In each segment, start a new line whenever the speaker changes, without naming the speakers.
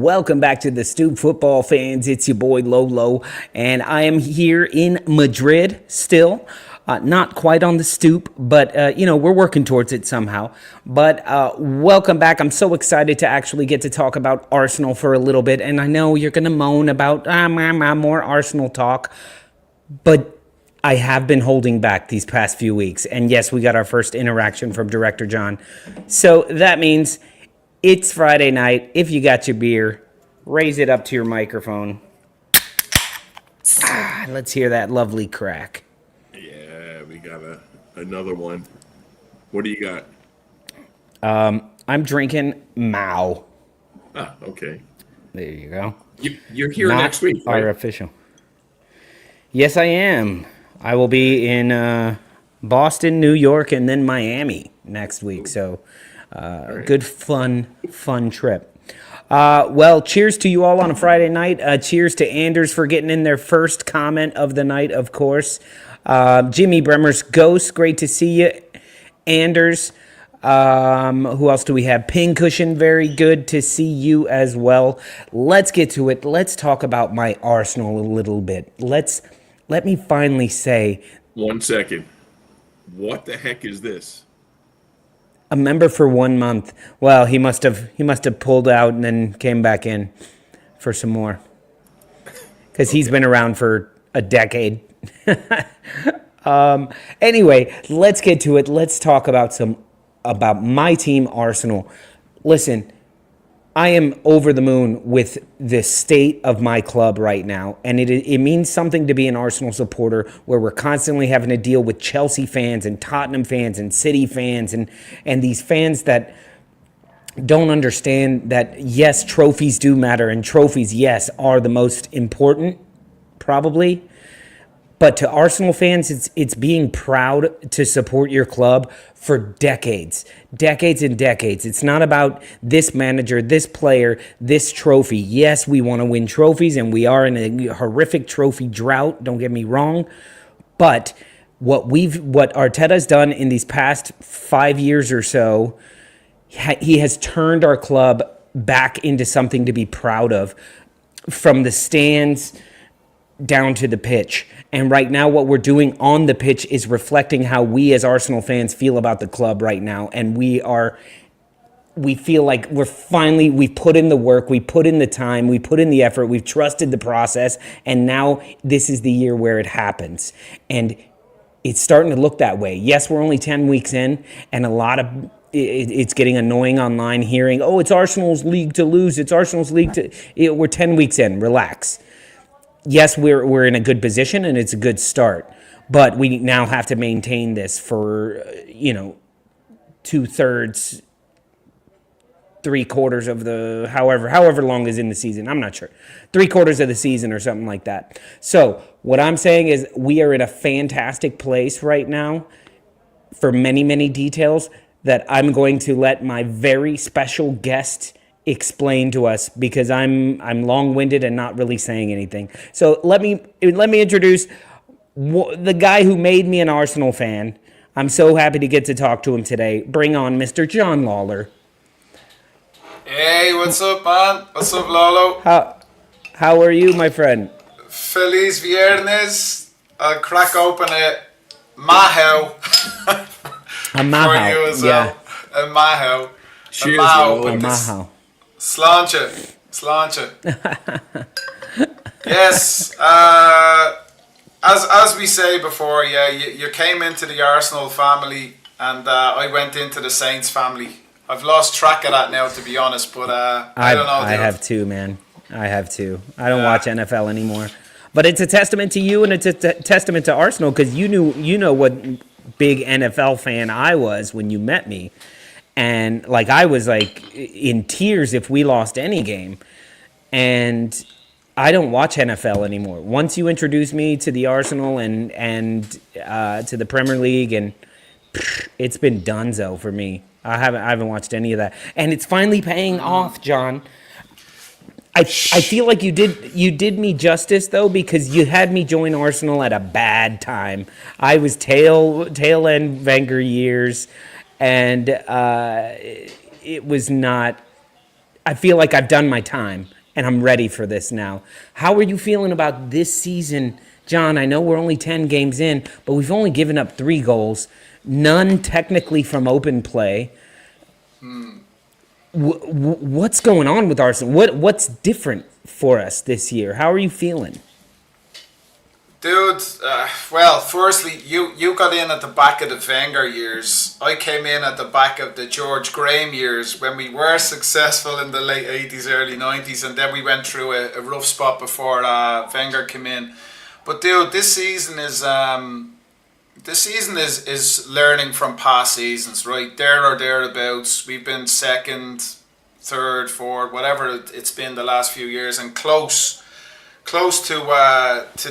Welcome back to the Stoop Football fans. It's your boy Lolo, and I am here in Madrid still. Not quite on the stoop, but, we're working towards it somehow. But welcome back. I'm so excited to actually get to talk about Arsenal for a little bit. And I know you're going to moan about more Arsenal talk, but I have been holding back these past few weeks. And yes, we got our first interaction from Director John. So that means it's Friday night. If you got your beer, raise it up to your microphone. Let's hear that lovely crack.
Yeah, we got another one. What do you got?
I'm drinking Mao.
Ah, okay.
There you go.
You're here
Not
next week, right?
our official. Yes, I am. I will be in Boston, New York, and then Miami next week. So,
Right.
good, fun trip. Well, cheers to you all on a Friday night. Cheers to Anders for getting in their first comment of the night, of course. Jimmy Bremer's Ghost, great to see you. Anders. Who else do we have? Pincushion, very good to see you as well. Let's get to it. Let's talk about my Arsenal a little bit. Let me finally say,
1 second. What the heck is this?
a member for 1 month. Well, he must have pulled out and then came back in for some more. Because he's been around for a decade. Anyway, let's get to it. Let's talk about my team, Arsenal. Listen, I am over the moon with the state of my club right now, and it means something to be an Arsenal supporter where we're constantly having to deal with Chelsea fans and Tottenham fans and City fans and these fans that don't understand that, yes, trophies do matter, and trophies, yes, are the most important, probably. But to Arsenal fans, it's being proud to support your club for decades and decades. It's not about this manager, this player, this trophy. Yes, we want to win trophies, and we are in a horrific trophy drought, don't get me wrong. But what Arteta's done in these past 5 years or so, he has turned our club back into something to be proud of, from the stands down to the pitch. And right now what we're doing on the pitch is reflecting how we as Arsenal fans feel about the club right now. And we feel like we've put in the work, we put in the time, we put in the effort, we've trusted the process, and now this is the year where it happens. And it's starting to look that way. Yes, we're only 10 weeks in, and it's getting annoying online hearing, oh, it's Arsenal's league to lose, it's Arsenal's league to... We're 10 weeks in, relax. Yes, we're in a good position, and it's a good start. But we now have to maintain this for, 2/3, 3/4 of the... However long is in the season. I'm not sure. 3/4 of the season or something like that. So what I'm saying is we are in a fantastic place right now for many, many details that I'm going to let my very special guest explain to us, because I'm long-winded and not really saying anything. So let me introduce the guy who made me an Arsenal fan. I'm so happy to get to talk to him today. Bring on Mr. John Lawler.
Hey, what's up, man? What's up, Lolo?
How are you, my friend?
Feliz Viernes. I'll crack open a Maho.
A Maho,
for you as well. A Maho.
Cheers,
a Maho.
Lolo.
A Maho.
Sláinte. Yes. As we say before, yeah, you came into the Arsenal family, and I went into the Saints family. I've lost track of that now, to be honest, but I don't know.
I have too, man. I have too. I don't watch NFL anymore. But it's a testament to you, and it's a testament to Arsenal, because you know what big NFL fan I was when you met me. And I was in tears if we lost any game. And I don't watch NFL anymore. Once you introduced me to the Arsenal and to the Premier League, and it's been donezo for me. I haven't watched any of that. And it's finally paying off, John. I feel like you did me justice, though, because you had me join Arsenal at a bad time. I was tail end Wenger years. And it was not I feel like I've done my time and I'm ready for this now. How are you feeling about this season, John? I know we're only 10 games in, but we've only given up 3 goals, none technically from open play. What's going on with Arsenal? What's different for us this year? How are you feeling?
Dude, well, firstly, you got in at the back of the Wenger years. I came in at the back of the George Graham years when we were successful in the late 80s, early 90s, and then we went through a rough spot before Wenger came in. But dude, this season is learning from past seasons, right? There or thereabouts. We've been second, third, fourth, whatever it's been the last few years, and close to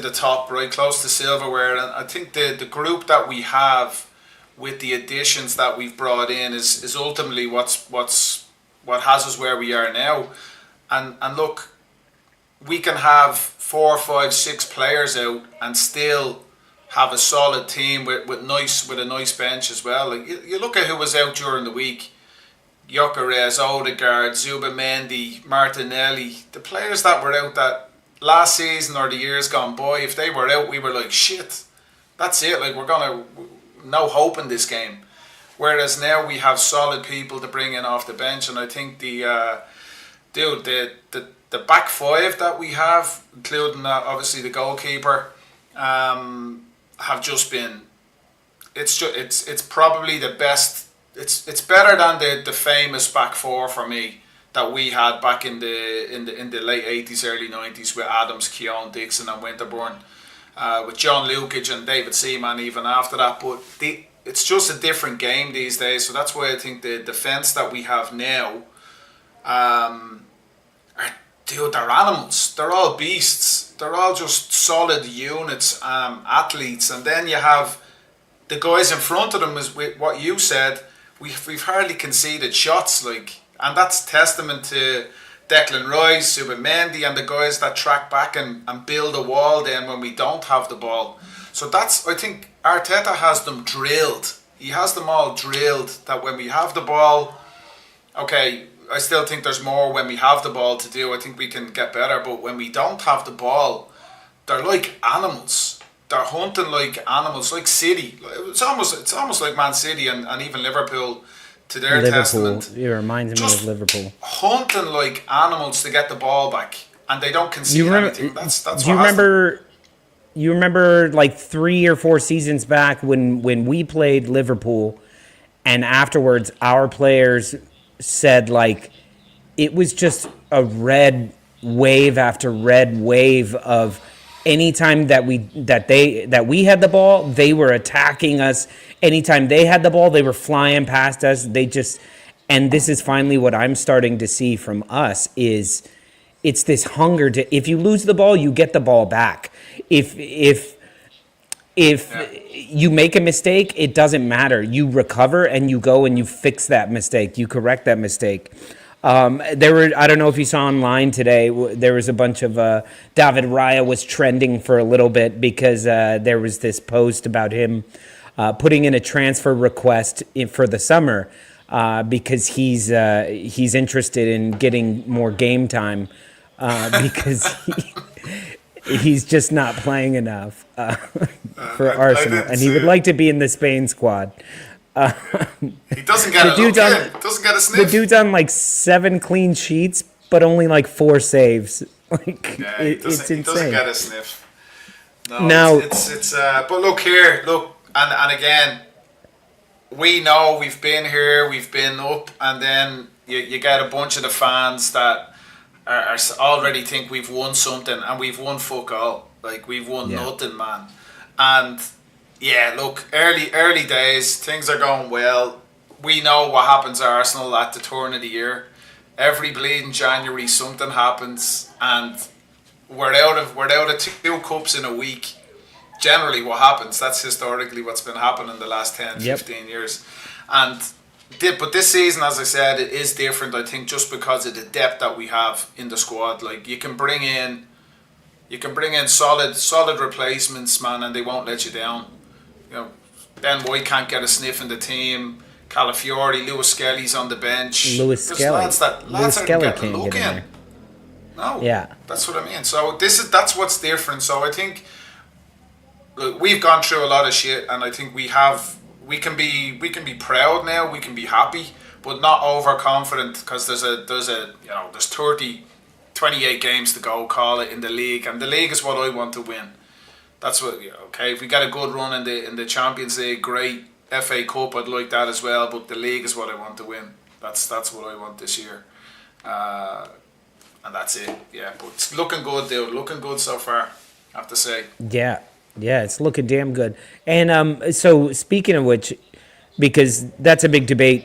the top, right? Close to silverware. And I think the group that we have with the additions that we've brought in is ultimately what has us where we are now. And look, we can have 4, 5, 6 players out and still have a solid team with a nice bench as well. Like you look at who was out during the week: Gyökeres, Odegaard, Zubamendi, Martinelli. The players that were out that last season or the years gone by, if they were out, we were like, shit, that's it. Like, no hope in this game. Whereas now we have solid people to bring in off the bench, and I think the back five that we have, including obviously the goalkeeper, have just been. It's probably the best. It's better than the famous back four for me that we had back in the late 80s, early 90s with Adams, Keown, Dixon and Winterburn, with John Lukic and David Seaman even after that. But it's just a different game these days. So that's why I think the defence that we have now, they're animals. They're all beasts. They're all just solid units, athletes. And then you have the guys in front of them, is with what you said, we've hardly conceded shots, like. And that's testament to Declan Rice, Zubamendi, and the guys that track back and build a wall then when we don't have the ball. So I think Arteta has them drilled. He has them all drilled that when we have the ball, okay, I still think there's more when we have the ball to do. I think we can get better. But when we don't have the ball, they're like animals. They're hunting like animals, like City. It's almost like Man City and even Liverpool. To their testament,
it reminds me of Liverpool.
Hunting like animals to get the ball back, and they don't concede anything. That's
do you remember? You remember like 3 or 4 seasons back when we played Liverpool, and afterwards our players said like it was just a red wave after red wave of. Anytime that we had the ball, they were attacking us. Anytime they had the ball, they were flying past us. And this is finally what I'm starting to see from us is it's this hunger to, if you lose the ball, you get the ball back. If you make a mistake, it doesn't matter. You recover and you go and you fix that mistake. You correct that mistake. I don't know if you saw online today, there was a bunch of, David Raya was trending for a little bit because there was this post about him putting in a transfer request for the summer because he's interested in getting more game time because he's just not playing enough for Arsenal, and he would like to be in the Spain squad.
He doesn't get doesn't get a sniff.
The dude's on like 7 clean sheets, but only like 4 saves. Like it's insane. He
doesn't get a sniff. No. It's but look, and again, we know we've been here, we've been up, and then you get a bunch of the fans that are already think we've won something, and we've won fuck all. Like we've won nothing, man. And yeah, look, early days, things are going well. We know what happens at Arsenal at the turn of the year. Every bleeding January, something happens, and we're out of 2 cups in a week. Generally, what happens? That's historically what's been happening the last 10, 15 years. But this season, as I said, it is different. I think just because of the depth that we have in the squad, like you can bring in solid replacements, man, and they won't let you down. You know, Ben White can't get a sniff in the team. Calafiori, Lewis Skelly's on the bench.
Lewis
There's
Skelly.
lads that
Lewis
aren't
Skelly
getting a
can't
look
get in
in.
there.
No,
Yeah.
that's what I mean. So that's what's different. So I think, look, we've gone through a lot of shit, and I think we can be proud now. We can be happy, but not overconfident, because there's 28 games to go. Call it, in the league, and the league is what I want to win. That's what. Okay, if we get a good run in the Champions League, great. FA Cup, I'd like that as well, but the league is what I want to win. That's what I want this year. And that's it, yeah. But it's looking good, dude. Looking good so far, I have to say.
Yeah, it's looking damn good. And so speaking of which, because that's a big debate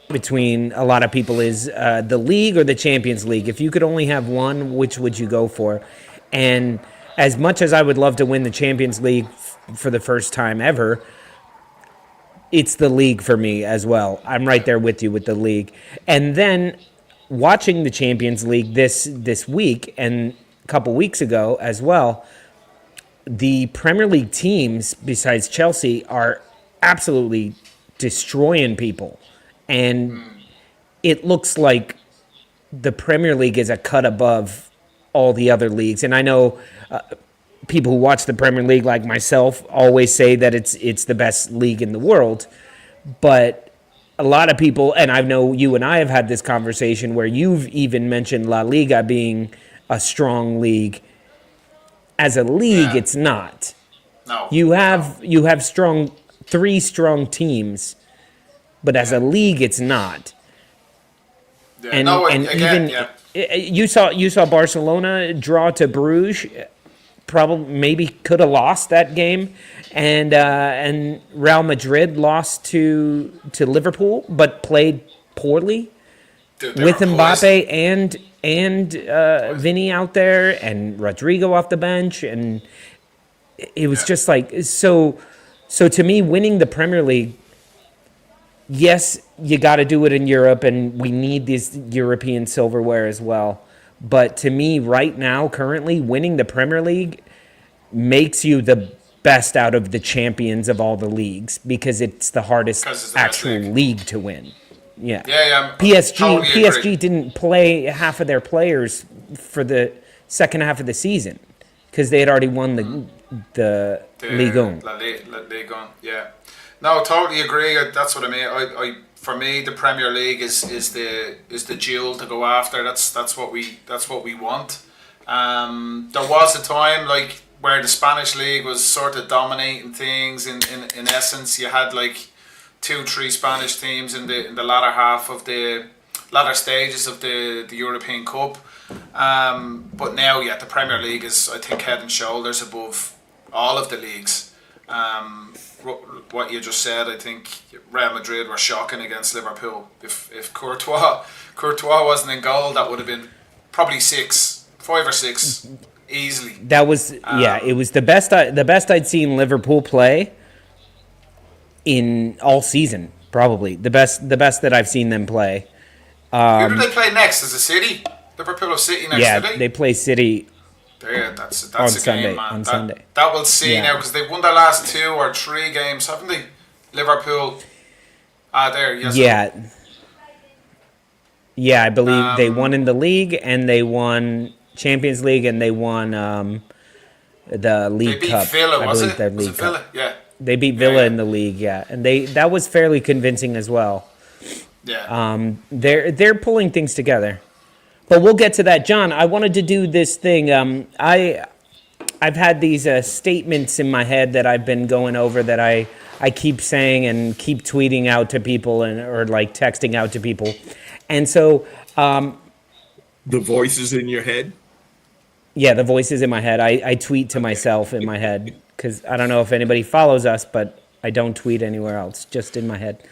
between a lot of people, is the league or the Champions League. If you could only have one, which would you go for? And as much as I would love to win the Champions League for the first time ever, it's the league for me as well. I'm right there with you with the league. And then watching the Champions League this week and a couple weeks ago as well, the Premier League teams besides Chelsea are absolutely destroying people. And it looks like the Premier League is a cut above all the other leagues. And I know people who watch the Premier League, like myself, always say that it's the best league in the world. But a lot of people, and I know you and I have had this conversation where you've even mentioned La Liga being a strong league. As a league, it's not.
No.
You have three strong teams, but as a league, it's not.
Yeah.
And
No,
and
again,
even you saw Barcelona draw to Bruges. Probably maybe could have lost that game, and Real Madrid lost to Liverpool, but played poorly with Mbappe and Vinny out there and Rodrigo off the bench, and it was just like so. So to me, winning the Premier League, yes, you got to do it in Europe, and we need this European silverware as well. But to me, right now, currently, winning the Premier League makes you the best out of the champions of all the leagues, because it's the hardest actual league to win. Yeah. PSG didn't play half of their players for the second half of the season because they had already won the Ligue 1.
Ligue 1, yeah. No, totally agree. That's what I mean. I for me, the Premier League is the jewel to go after. That's what we want. There was a time like where the Spanish league was sort of dominating things. In essence, you had like 2-3 Spanish teams in the latter stages of the European Cup. But now, the Premier League is, I think, head and shoulders above all of the leagues. What you just said, I think Real Madrid were shocking against Liverpool. If Courtois wasn't in goal, that would have been probably 5 or 6 easily.
That was it was the best I'd seen Liverpool play in all season. Probably the best that I've seen them play.
Who do they play next? Is it City? Liverpool or City next?
Yeah, they play City.
Yeah, that's
on
a
Sunday.
game, man.
On Sunday.
That we'll see now, because they've won their last 2 or 3 games, haven't they? Liverpool. Yes.
Yeah, I believe they won in the league, and they won Champions League, and they won the League Cup.
Villa,
I believe their League
Villa?
Cup.
Yeah.
They beat Villa in the league, and that was fairly convincing as well.
Yeah.
They're pulling things together. But we'll get to that. John, I wanted to do this thing. I've had these statements in my head that I've been going over that I keep saying and keep tweeting out to people or like texting out to people. And so...
the voices in your head?
Yeah, the voices in my head. I tweet to myself in my head because I don't know if anybody follows us, but I don't tweet anywhere else, just in my head.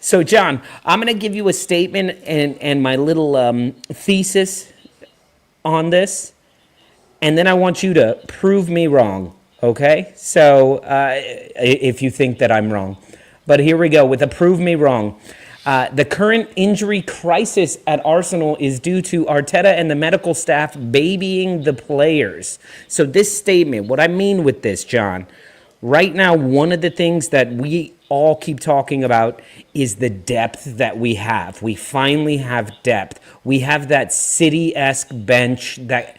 So, John, I'm going to give you a statement and my little thesis on this, and then I want you to prove me wrong, okay? So, if you think that I'm wrong. But here we go with a prove me wrong. The current injury crisis at Arsenal is due to Arteta and the medical staff babying the players. So this statement, what I mean with this, John, right now, one of the things that we all keep talking about is the depth that we have. We finally have depth. We have that City-esque bench that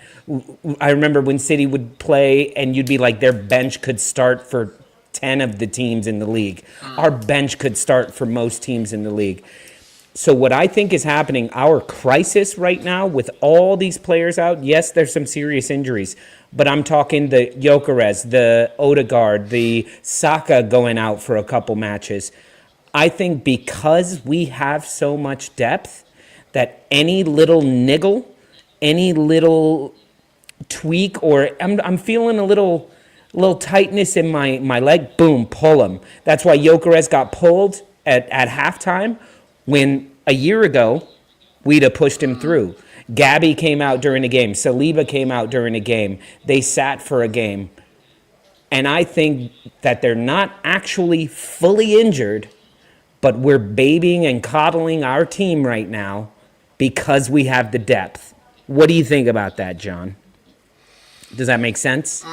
I remember when City would play and you'd be like, their bench could start for 10 of the teams in the league. Our bench could start for most teams in the league. So what I think is happening, our crisis right now with all these players out, yes, there's some serious injuries, but I'm talking the Gyökeres, the Odegaard, the Saka going out for a couple matches. I think because we have so much depth that any little niggle, any little tweak, or I'm feeling a little tightness in my leg, boom, pull him. That's why Gyökeres got pulled at halftime, when a year ago we'd have pushed him through. Gabby came out during a game. Saliba came out during a game. They sat for a game. And I think that they're not actually fully injured, but we're babying and coddling our team right now because we have the depth. What do you think about that, John? Does that make sense?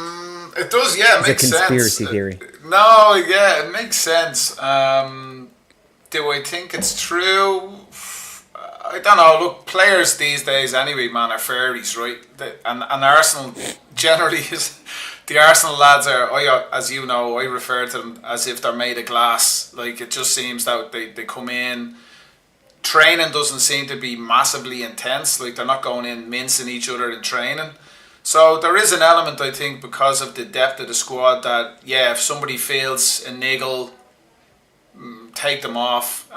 It does, yeah, it makes sense.
It's a conspiracy theory.
No, yeah, it makes sense. Do I think it's true? I don't know. Look, players these days anyway, man, are fairies, right? And Arsenal generally is... The Arsenal lads are, as you know, I refer to them as if they're made of glass. Like, it just seems that they come in... Training doesn't seem to be massively intense. Like, they're not going in mincing each other in training. So there is an element, I think, because of the depth of the squad that, yeah, if somebody feels a niggle, take them off.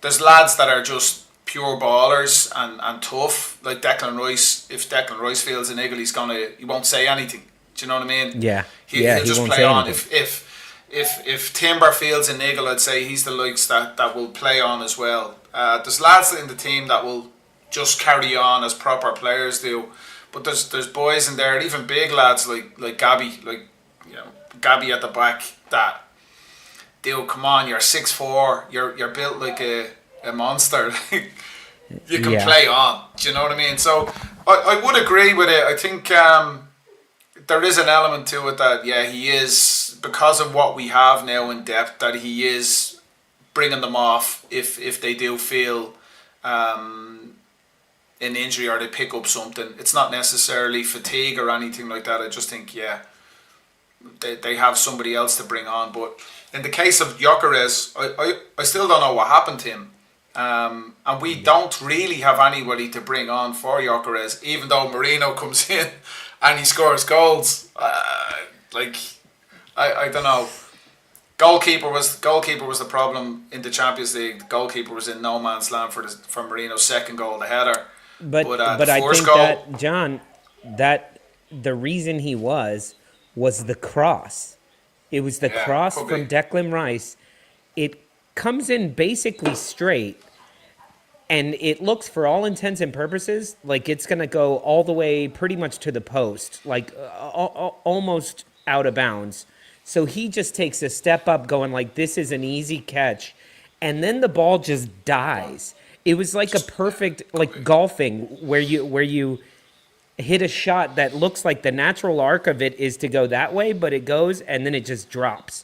There's lads that are just pure ballers and tough, like Declan Rice. If Declan Rice feels a niggle, he won't say anything. Do you know what I mean?
Yeah.
He'll just
won't
play
say
on.
anything.
If Timber feels a niggle, I'd say he's the likes that will play on as well. There's lads in the team that will just carry on as proper players do. But there's boys in there, even big lads like Gabby, Gabby at the back. That, dude, come on, you're 6'4", you're built like a monster. You can play on. Do you know what I mean? So I would agree with it. I think there is an element to it that he is, because of what we have now in depth, that he is bringing them off if they do feel an injury or they pick up something. It's not necessarily fatigue or anything like that. I just think, they have somebody else to bring on. But in the case of Gyökeres, I still don't know what happened to him. And we don't really have anybody to bring on for Gyökeres, even though Marino comes in and he scores goals. I don't know. Goalkeeper was the problem in the Champions League. The goalkeeper was in no man's land for Marino's second goal, the header.
But I think that, John, that the reason he was the cross. It was the cross from Declan Rice. It comes in basically straight, and it looks, for all intents and purposes, like it's going to go all the way pretty much to the post, like almost out of bounds. So he just takes a step up going like, this is an easy catch, and then the ball just dies. It was like a perfect, like golfing, where you hit a shot that looks like the natural arc of it is to go that way, but it goes and then it just drops.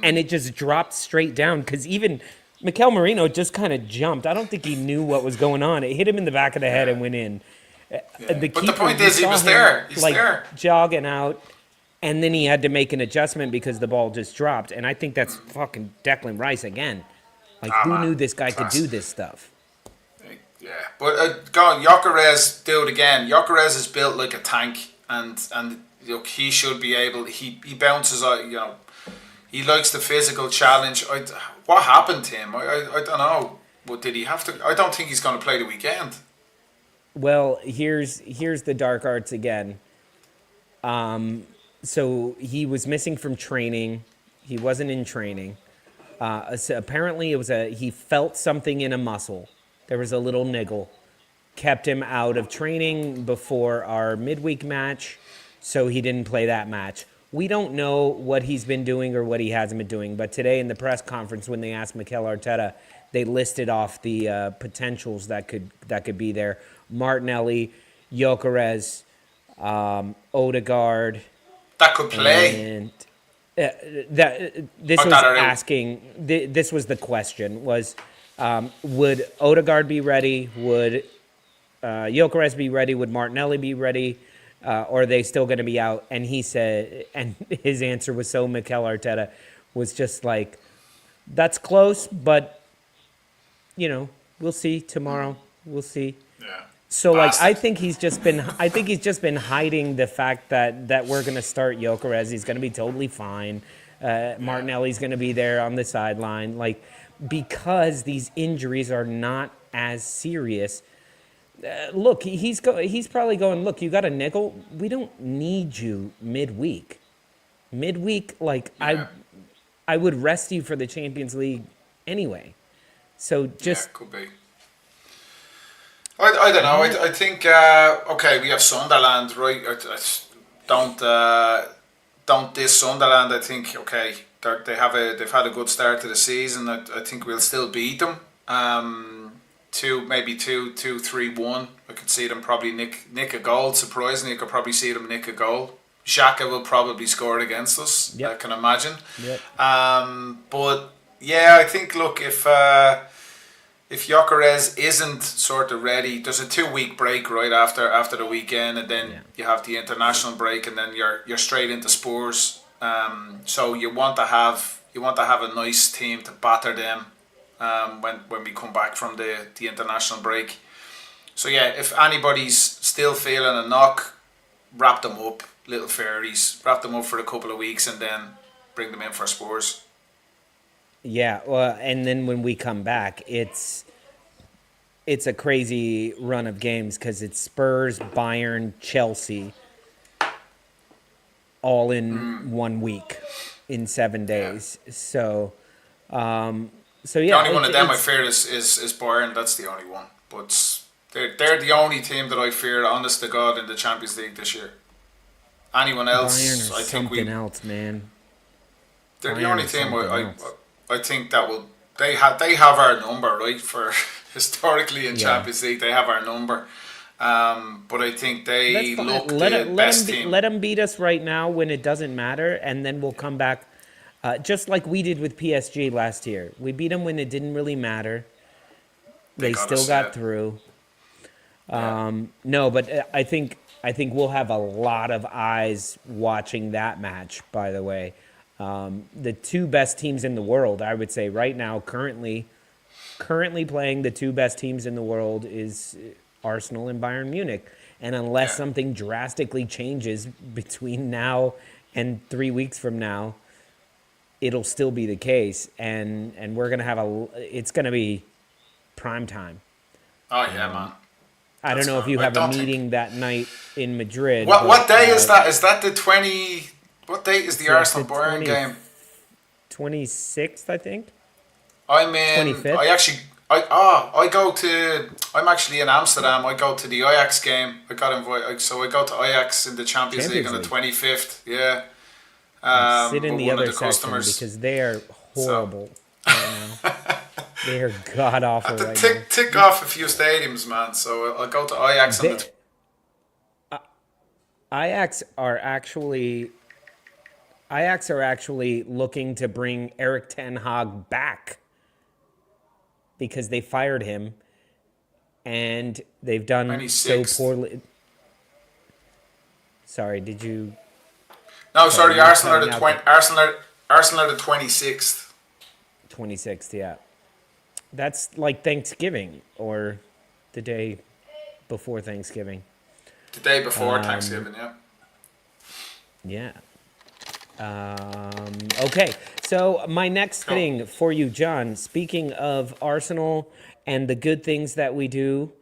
And it just dropped straight down, because even Mikel Merino just kind of jumped. I don't think he knew what was going on. It hit him in the back of the head and went in.
But the point is, he was there. He's there.
Jogging out, and then he had to make an adjustment because the ball just dropped. And I think that's fucking Declan Rice again. Like, who knew this guy could do this stuff?
Yeah, but go on, Gyökeres, do it again. Gyökeres is built like a tank, and look, he should be able. He bounces out. He likes the physical challenge. What happened to him? I don't know. But did he have to? I don't think he's going to play the weekend.
Well, here's the dark arts again. So he was missing from training. He wasn't in training. So apparently he felt something in a muscle. There was a little niggle. Kept him out of training before our midweek match, so he didn't play that match. We don't know what he's been doing or what he hasn't been doing, but today in the press conference when they asked Mikel Arteta, they listed off the potentials that could be there. Martinelli, Gyökeres, Odegaard.
That could play.
And This
Or
was
that are out.
asking. This was the question: was would Odegaard be ready? Would Gyökeres be ready? Would Martinelli be ready? Or are they still going to be out? And he said, and his answer was so Mikel Arteta was just like, that's close, but we'll see tomorrow. We'll see.
Yeah.
So like
Bastard.
I think he's just been hiding the fact that we're gonna start Gyökeres. He's gonna be totally fine. Martinelli's gonna be there on the sideline, like because these injuries are not as serious. Look, he's probably going. Look, you got a nickel. We don't need you midweek. Midweek, like
Yeah.
I would rest you for the Champions League anyway. So just
Yeah, could be. I don't know. I think okay, we have Sunderland, right? I don't diss Sunderland. I think okay, they've had a good start to the season. I think we'll still beat them. Maybe 3-1. I could see them probably nick a goal. Surprisingly, I could probably see them nick a goal. Xhaka will probably score against us.
Yep.
I can imagine.
Yep.
But yeah, I think look if Gyökeres isn't sort of ready, there's a 2-week break right after the weekend, and then you have the international break, and then you're straight into Spurs. So you want to have a nice team to batter them when we come back from the international break. So yeah, if anybody's still feeling a knock, wrap them up, little fairies, wrap them up for a couple of weeks, and then bring them in for Spurs.
Yeah, well, and then when we come back, it's a crazy run of games because it's Spurs, Bayern, Chelsea, all in 1 week, in 7 days.
Yeah.
So yeah.
The only one of them I fear is Bayern. That's the only one. But they're the only team that I fear, honest to God, in the Champions League this year. Anyone else,
Bayern
I
is
think
something else, man.
they're the
Bayern
only
is
team
something
I
else.
think that will they have our number, right? For historically in Champions League they have our number. But I think they
That's fine.
look the best team.
Let them beat us right now when it doesn't matter, and then we'll come back, just like we did with PSG last year. We beat them when it didn't really matter. They
got
still
us,
got
yeah.
through. No, but I think we'll have a lot of eyes watching that match. By the way, the two best teams in the world, I would say right now, currently playing the two best teams in the world is Arsenal and Bayern Munich. And unless something drastically changes between now and 3 weeks from now, it'll still be the case. And we're gonna have it's gonna be prime time.
Oh yeah, man.
I don't know if you have a meeting that night in Madrid.
What day is that? Is that the 20? What date is the Arsenal Bayern game?
26th, I think.
I'm in.
25th?
I'm actually in Amsterdam. I go to the Ajax game. I got invited, so I go to Ajax in the Champions League on the 25th. Yeah.
Sit in
with
the
one of
other
the
section
customers.
because they are horrible right now. They are god awful right now.
Tick off a few stadiums, man. So I'll go to Ajax on the.
Ajax are actually looking to bring Eric Ten Hag back because they fired him and they've done so
26th.
poorly. Sorry, did you?
No, sorry.
you're
Arsenal are the
cutting out
20. Arsenal are the 26th.
26th, yeah. That's like Thanksgiving or the day before Thanksgiving.
The day before Thanksgiving. Yeah.
Yeah. Okay, so my next thing for you, John, speaking of Arsenal and the good things that we do,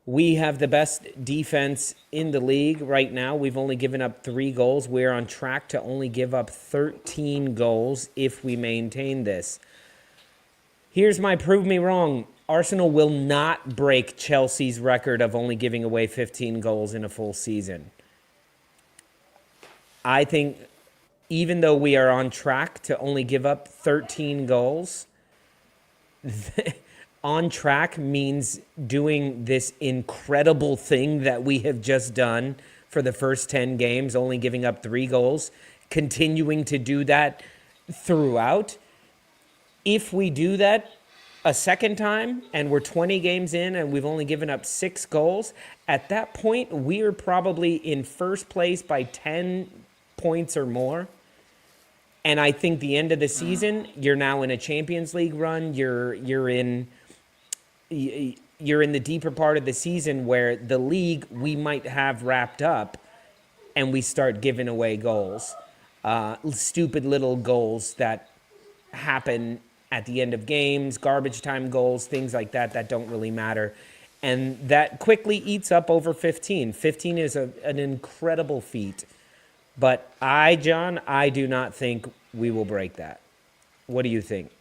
we have the best defense in the league right now. We've only given up 3 goals. We're on track to only give up 13 goals if we maintain this. Here's my prove me wrong. Arsenal will not break Chelsea's record of only giving away 15 goals in a full season. I think even though we are on track to only give up 13 goals, on track means doing this incredible thing that we have just done for the first 10 games, only giving up 3 goals, continuing to do that throughout. If we do that a second time and we're 20 games in and we've only given up 6 goals, at that point we are probably in first place by 10 points or more. And I think the end of the season, you're now in a Champions League run. You're in the deeper part of the season where the league we might have wrapped up, and we start giving away goals, stupid little goals that happen at the end of games, garbage time goals, things like that that don't really matter. And that quickly eats up over 15. 15 is an incredible feat. But I do not think we will break that. What do you think?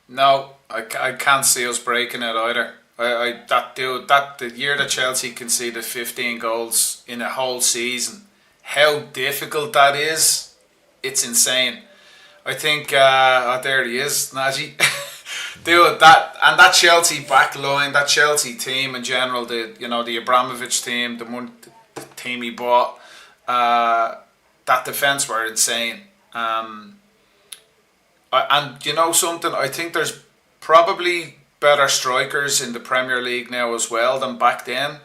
No, I can't see us breaking it either. The year that Chelsea conceded 15 goals in a whole season, how difficult that is, it's insane. I think, there he is, Najee. Dude, that Chelsea back line, that Chelsea team in general, the Abramovich team, the team he bought, that defense were insane. And you know something, I think there's probably better strikers in the Premier League now as well than back then.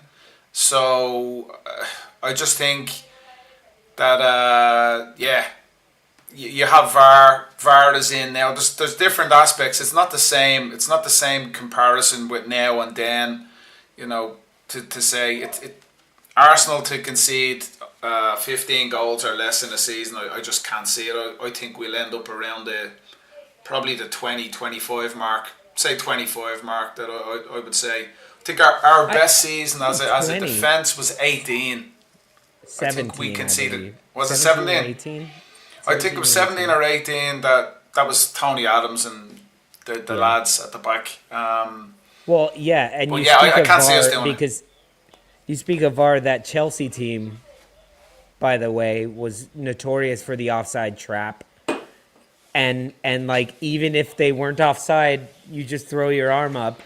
So I just think that you have VAR. VAR is in now. There's different aspects. It's not the same. It's not the same comparison with now and then. You know, to say Arsenal to concede 15 goals or less in a season, I just can't see it. I think we'll end up around probably the 20-25 mark. Say 25 mark. That I would say. I think our best season as a defence was 18.
17.
I think we conceded. Was it
17?
17?
18?
I think it was 17 or 18 that was Tony Adams and the lads at the back.
Well, yeah, and you
yeah,
speak
I
of
can't see us
VAR
doing it.
because you speak of VAR. That Chelsea team, by the way, was notorious for the offside trap, and like even if they weren't offside, you just throw your arm up,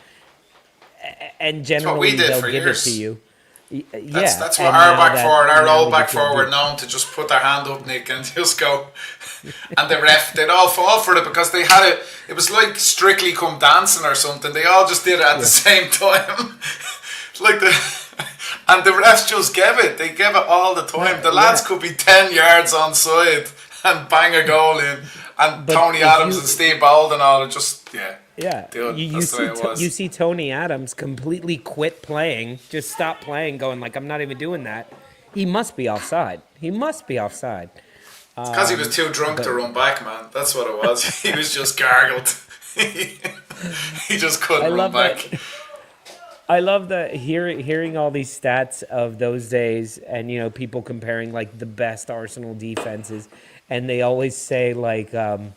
and generally they'll give it to you.
That's what our old back four were known to, just put their hand up, Nick, and just go. And the ref, they'd all fall for it because they had it. It was like Strictly Come Dancing or something. They all just did it at the same time. And the refs just gave it. They gave it all the time. The lads could be 10 yards onside and bang a goal in. And but Tony Adams and Steve Bolden all just dude,
you see Tony Adams completely quit playing, just stop playing, going like, I'm not even doing that. He must be offside. It's
because he was too drunk to run back, man. That's what it was. He was just gargled. He just couldn't run back.
I love hearing all these stats of those days, and people comparing like the best Arsenal defenses, and they always say like, that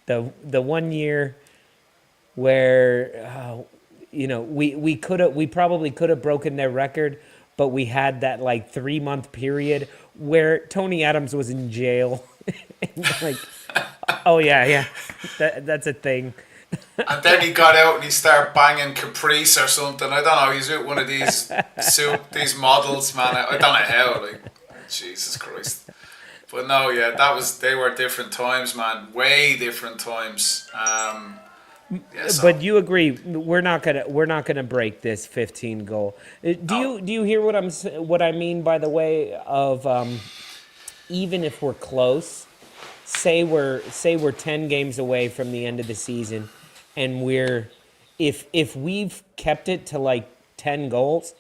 the 1 year where we probably could have broken their record, but we had that like 3-month period where Tony Adams was in jail. Like, oh yeah, that's a thing.
And then he got out and he started banging Caprice or something. I don't know. He's with one of these models, man. I don't know how. Like, Jesus Christ. But no, they were different times, man. Way different times.
But you agree we're not gonna break this 15 goal. Do you hear what I mean by the way of even if we're close, say we're 10 games away from the end of the season, and if we've kept it to like 10 goals,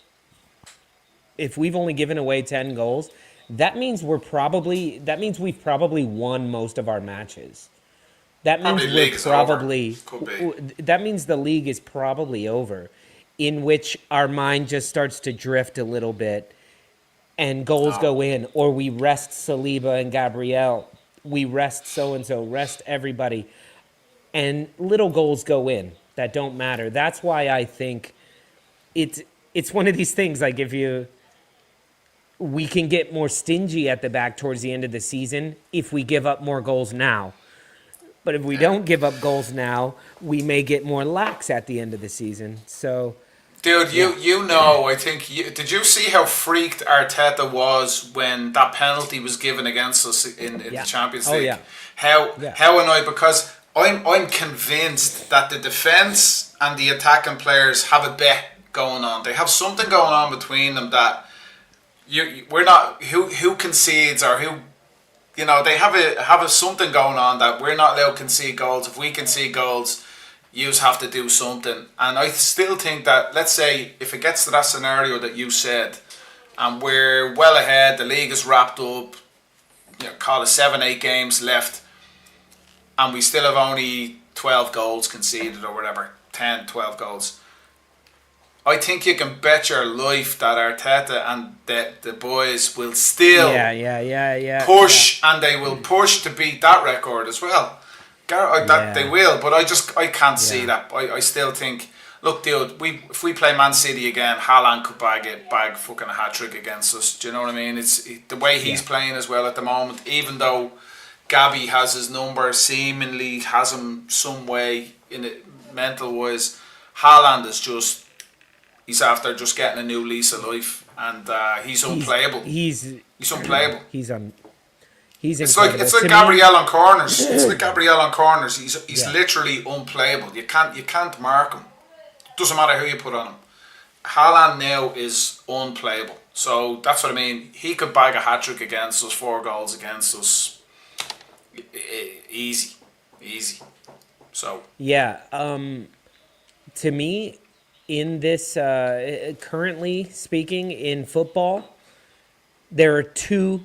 if we've only given away 10 goals, that means we've probably won most of our matches. That means that means the league is probably over, in which our mind just starts to drift a little bit and goals go in, or we rest Saliba and Gabriel, we rest so-and-so, rest everybody, and little goals go in that don't matter. That's why I think it's one of these things, like we can get more stingy at the back towards the end of the season if we give up more goals now. But if we don't give up goals now, we may get more lax at the end of the season. So
Dude, you know, I think did you see how freaked Arteta was when that penalty was given against us in the Champions League?
Yeah.
How annoyed, because I'm convinced that the defense and the attacking players have a bet going on. They have something going on between them that we're not who concedes or who, you know, they have a something going on that we're not allowed to concede goals. If we concede goals, you have to do something. And I still think that, let's say, if it gets to that scenario that you said, and we're well ahead, the league is wrapped up, you know, call it 7-8 games left, and we still have only 12 goals conceded or whatever, 10, 12 goals. I think you can bet your life that Arteta and the boys will still push, and they will push to beat that record as well. They will, but I can't see that. I still think, look, dude, if we play Man City again, Haaland could bag fucking a hat-trick against us. Do you know what I mean? It's the way he's playing as well at the moment, even though Gabby has his number, seemingly has him some way in it mental-wise. Haaland is he's after just getting a new lease of life, and he's unplayable. He's unplayable. It's like Gabriel on corners. It's like Gabriel on corners. He's literally unplayable. You can't mark him. Doesn't matter who you put on him. Haaland now is unplayable. So that's what I mean. He could bag a hat-trick against us, 4 goals against us. Easy. So
to me, in this currently speaking in football, there are 2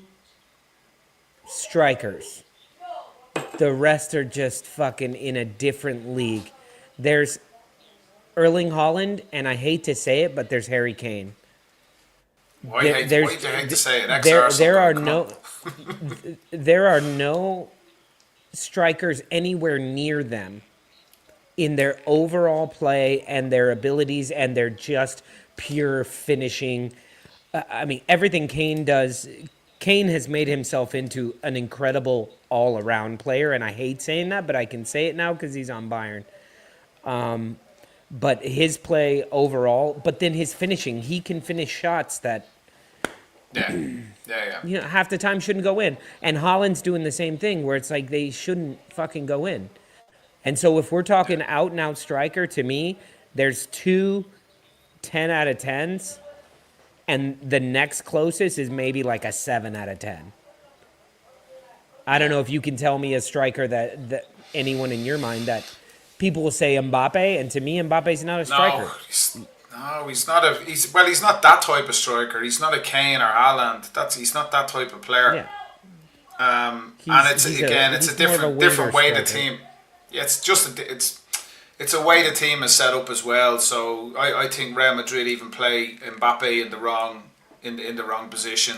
strikers. The rest are just fucking in a different league. There's Erling Haaland, and I hate to say it, but there's Harry Kane.
Why do you hate to say it?
There are no strikers anywhere near them in their overall play and their abilities and their just pure finishing. I mean, everything Kane does. Kane has made himself into an incredible all-around player, and I hate saying that, but I can say it now because he's on Bayern. But his play overall, but then his finishing, he can finish shots that,
you know,
half the time shouldn't go in. And Haaland's doing the same thing, where it's like they shouldn't fucking go in. And so if we're talking out-and-out striker, to me, there's 2 10 out of 10s. And the next closest is maybe like a 7 out of 10. I don't know if you can tell me a striker that anyone in your mind that people will say Mbappe, and to me Mbappe's not a striker.
He's not he's not that type of striker. He's not a Kane or Haaland. He's not that type of player.
Yeah.
And it's a different way the team. Yeah, it's a way the team is set up as well. So I think Real Madrid even play Mbappe in the wrong position,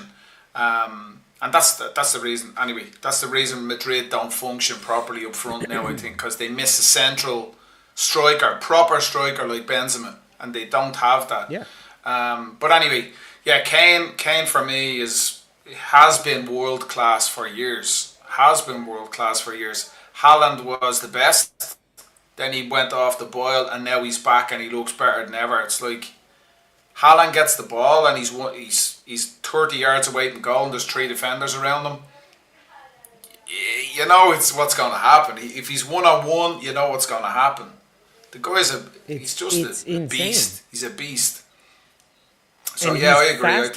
and that's the reason. Anyway, that's the reason Madrid don't function properly up front now. I think because they miss a central striker, proper striker like Benzema, and they don't have that.
Yeah.
But anyway, Kane for me has been world class for years. Haaland was the best. Then he went off the boil, and now he's back, and he looks better than ever. It's like Haaland gets the ball, and he's 30 yards away from goal, and there's 3 defenders around him. You know what's going to happen. If he's 1-on-1, you know what's going to happen. The guy's he's just a beast. He's a beast. So
and
I agree.
He's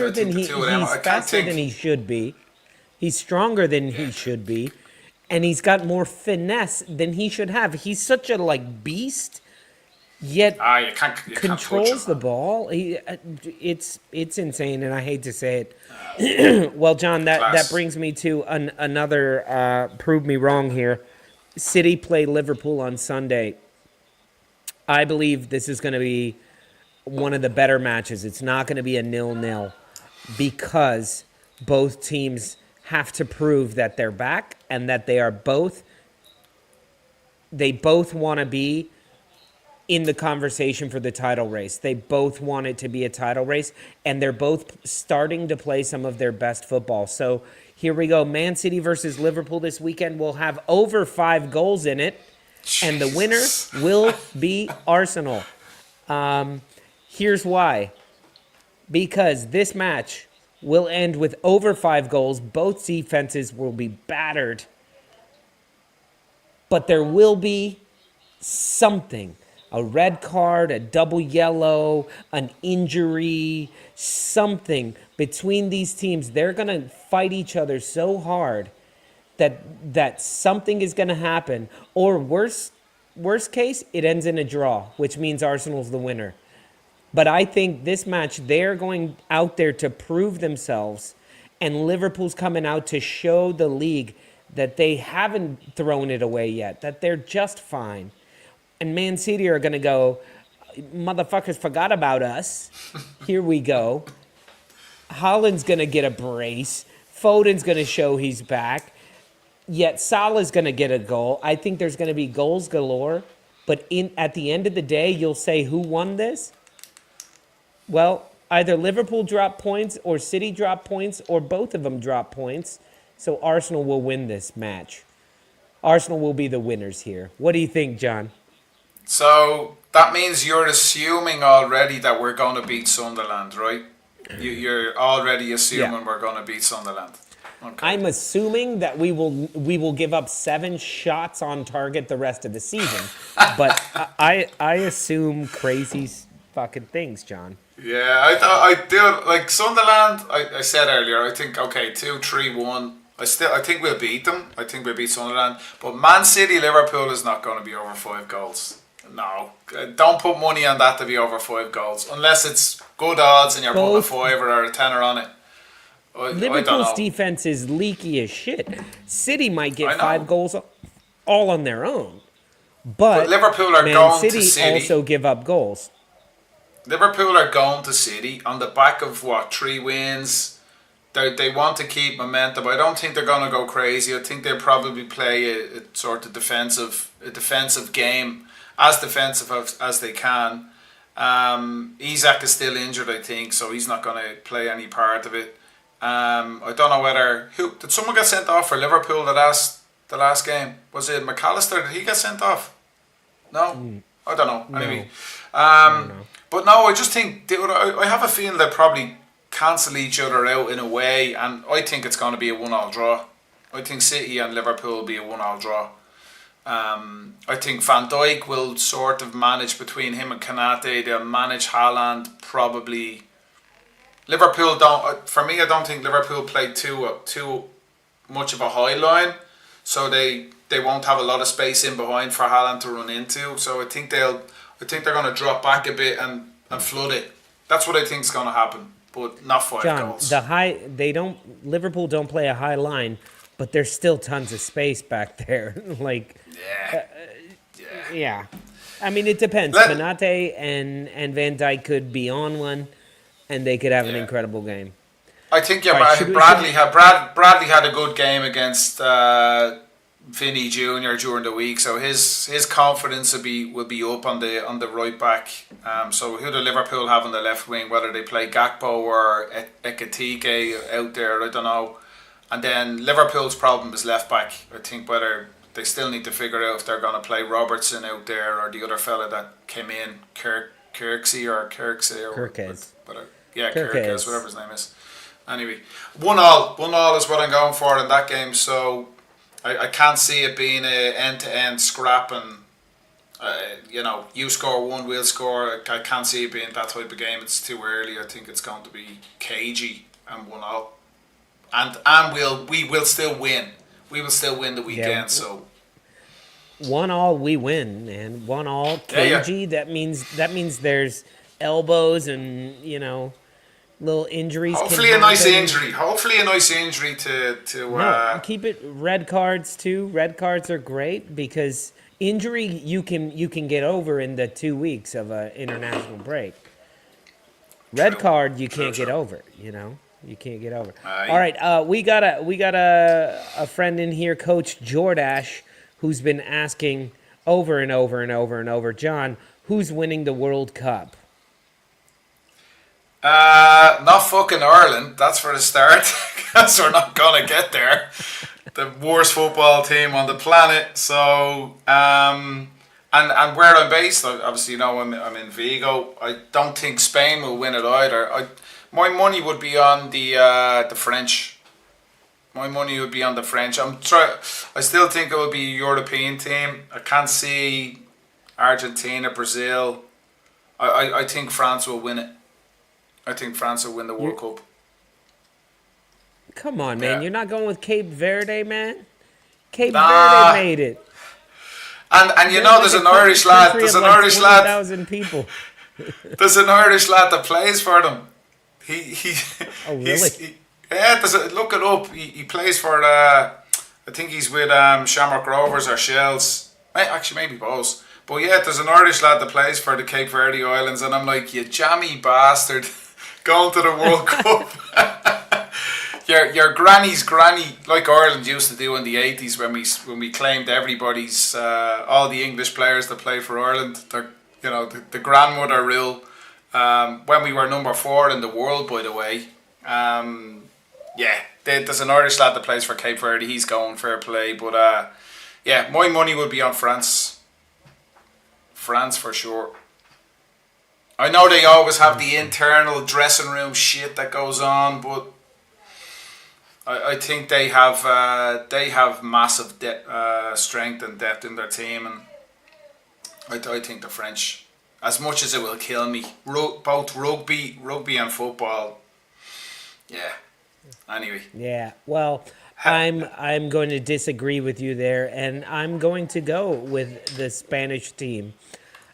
faster than he should be. He's stronger than he should be. And he's got more finesse than he should have. He's such a beast, yet
you
controls the ball. It's insane, and I hate to say it. Well, John, that brings me to another prove me wrong here. City play Liverpool on Sunday. I believe this is going to be one of the better matches. It's not going to be a 0-0 because both teams have to prove that they're back and that they both want to be in the conversation for the title race. They both want it to be a title race, and they're both starting to play some of their best football. So here we go. Man City versus Liverpool this weekend will have over 5 goals in it, and the winner will be Arsenal. Here's why. Because this match will end with over 5 goals. Both defenses will be battered. But there will be something. A red card, a double yellow, an injury, something between these teams. They're going to fight each other so hard that something is going to happen. Or worst case, it ends in a draw, which means Arsenal's the winner. But I think this match, they're going out there to prove themselves, and Liverpool's coming out to show the league that they haven't thrown it away yet, that they're just fine. And Man City are going to go, motherfuckers forgot about us. Here we go. Haaland's going to get a brace. Foden's going to show he's back. Yet Salah's going to get a goal. I think there's going to be goals galore. But at the end of the day, you'll say who won this? Well, either Liverpool dropped points or City dropped points or both of them dropped points. So Arsenal will win this match. Arsenal will be the winners here. What do you think, John?
So that means you're assuming already that we're going to beat Sunderland, right? You're already assuming we're going to beat Sunderland. Okay.
I'm assuming that we will give up 7 shots on target the rest of the season, but I assume crazy fucking things, John.
Yeah, I do like Sunderland. I said earlier, I think 2-3-1. I think we'll beat them. I think we'll beat Sunderland. But Man City, Liverpool is not going to be over 5 goals. No, don't put money on that to be over 5 goals unless it's good odds and you're putting a 5 or a tenner on it.
Liverpool's defense is leaky as shit. City might get 5 goals all on their own, but
Liverpool are
Man
going
City
to City.
Also give up goals.
Liverpool are going to City on the back of 3 wins. They want to keep momentum. I don't think they're going to go crazy. I think they'll probably play a sort of defensive game, as defensive as they can. Isak is still injured, I think, so he's not going to play any part of it. I don't know whether did someone get sent off for Liverpool the last game? Was it McAllister? Did he get sent off? No, I don't know. Anyway, but no, I just think I have a feeling they'll probably cancel each other out in a way, and I think it's going to be a 1-1 draw. I think City and Liverpool will be a 1-1 draw. I think Van Dijk will sort of manage between him and Konate. They'll manage Haaland probably. Liverpool don't. For me, I don't think Liverpool play too much of a high line, so they won't have a lot of space in behind for Haaland to run into. So I think they're going to drop back a bit and flood it. That's what I think is going to happen, but not 5 goals.
John, Liverpool don't play a high line, but there's still tons of space back there. Yeah. I mean, it depends. Konate and Van Dijk could be on one, and they could have an incredible game.
I think Bradley had a good game against Vinny Jr. during the week, so his confidence will be up on the right back. So who do Liverpool have on the left wing? Whether they play Gakpo or Ekitike out there, I don't know. And then Liverpool's problem is left back. I think whether they still need to figure out if they're going to play Robertson out there or the other fella that came in, Kirksey or
Kirkes.
Kirkes, whatever his name is. Anyway, 1-1 is what I'm going for in that game. So I can't see it being a end-to-end scrap and you score one, we'll score. I can't see it being that type of game. It's too early. I think it's going to be cagey and 1-1. And we will still win. We will still win the weekend. Yeah. So
1-1, we win, man. 1-1, cagey. Yeah. That means there's elbows and little injuries.
Hopefully a nice injury to
no, keep it. Red cards too. Red cards are great because injury you can get over in the 2 weeks of an international break. Red card you can't get over. You can't get over. All right, we got a friend in here, Coach Jordash, who's been asking over and over and over and over, John, who's winning the World Cup?
Not fucking Ireland, that's for the start, because we're not gonna get there. The worst football team on the planet. So, and And where I'm based, obviously, I'm in Vigo. I don't think Spain will win it either. My money would be on the French. My money would be on the French. I still think it will be a European team. I can't see Argentina, Brazil. I think France will win it. I think France will win the World Cup.
Come on, man.
Yeah.
You're not going with Cape Verde, man? Cape
Nah.
Verde made it.
And there's an Irish lad. There's an Irish lad.
20,000 people.
There's an Irish lad that plays for them. He
Oh, really?
Look it up. He plays for I think he's with Shamrock Rovers or Shells. Actually, maybe both. But yeah, there's an Irish lad that plays for the Cape Verde Islands, and I'm like, you jammy bastard, going to the World Cup. Your granny's granny, like Ireland used to do in the 80s when we claimed everybody's all the English players that play for Ireland. The grandmother rule. When we were number 4 in the world, by the way. There's an Irish lad that plays for Cape Verde. He's going fair play, but my money would be on France. France for sure. I know they always have the internal dressing room shit that goes on, but I think they have massive strength and depth in their team, and I think the French, as much as it will kill me, both rugby and football. Yeah. Anyway.
Yeah. Well, I'm going to disagree with you there, and I'm going to go with the Spanish team.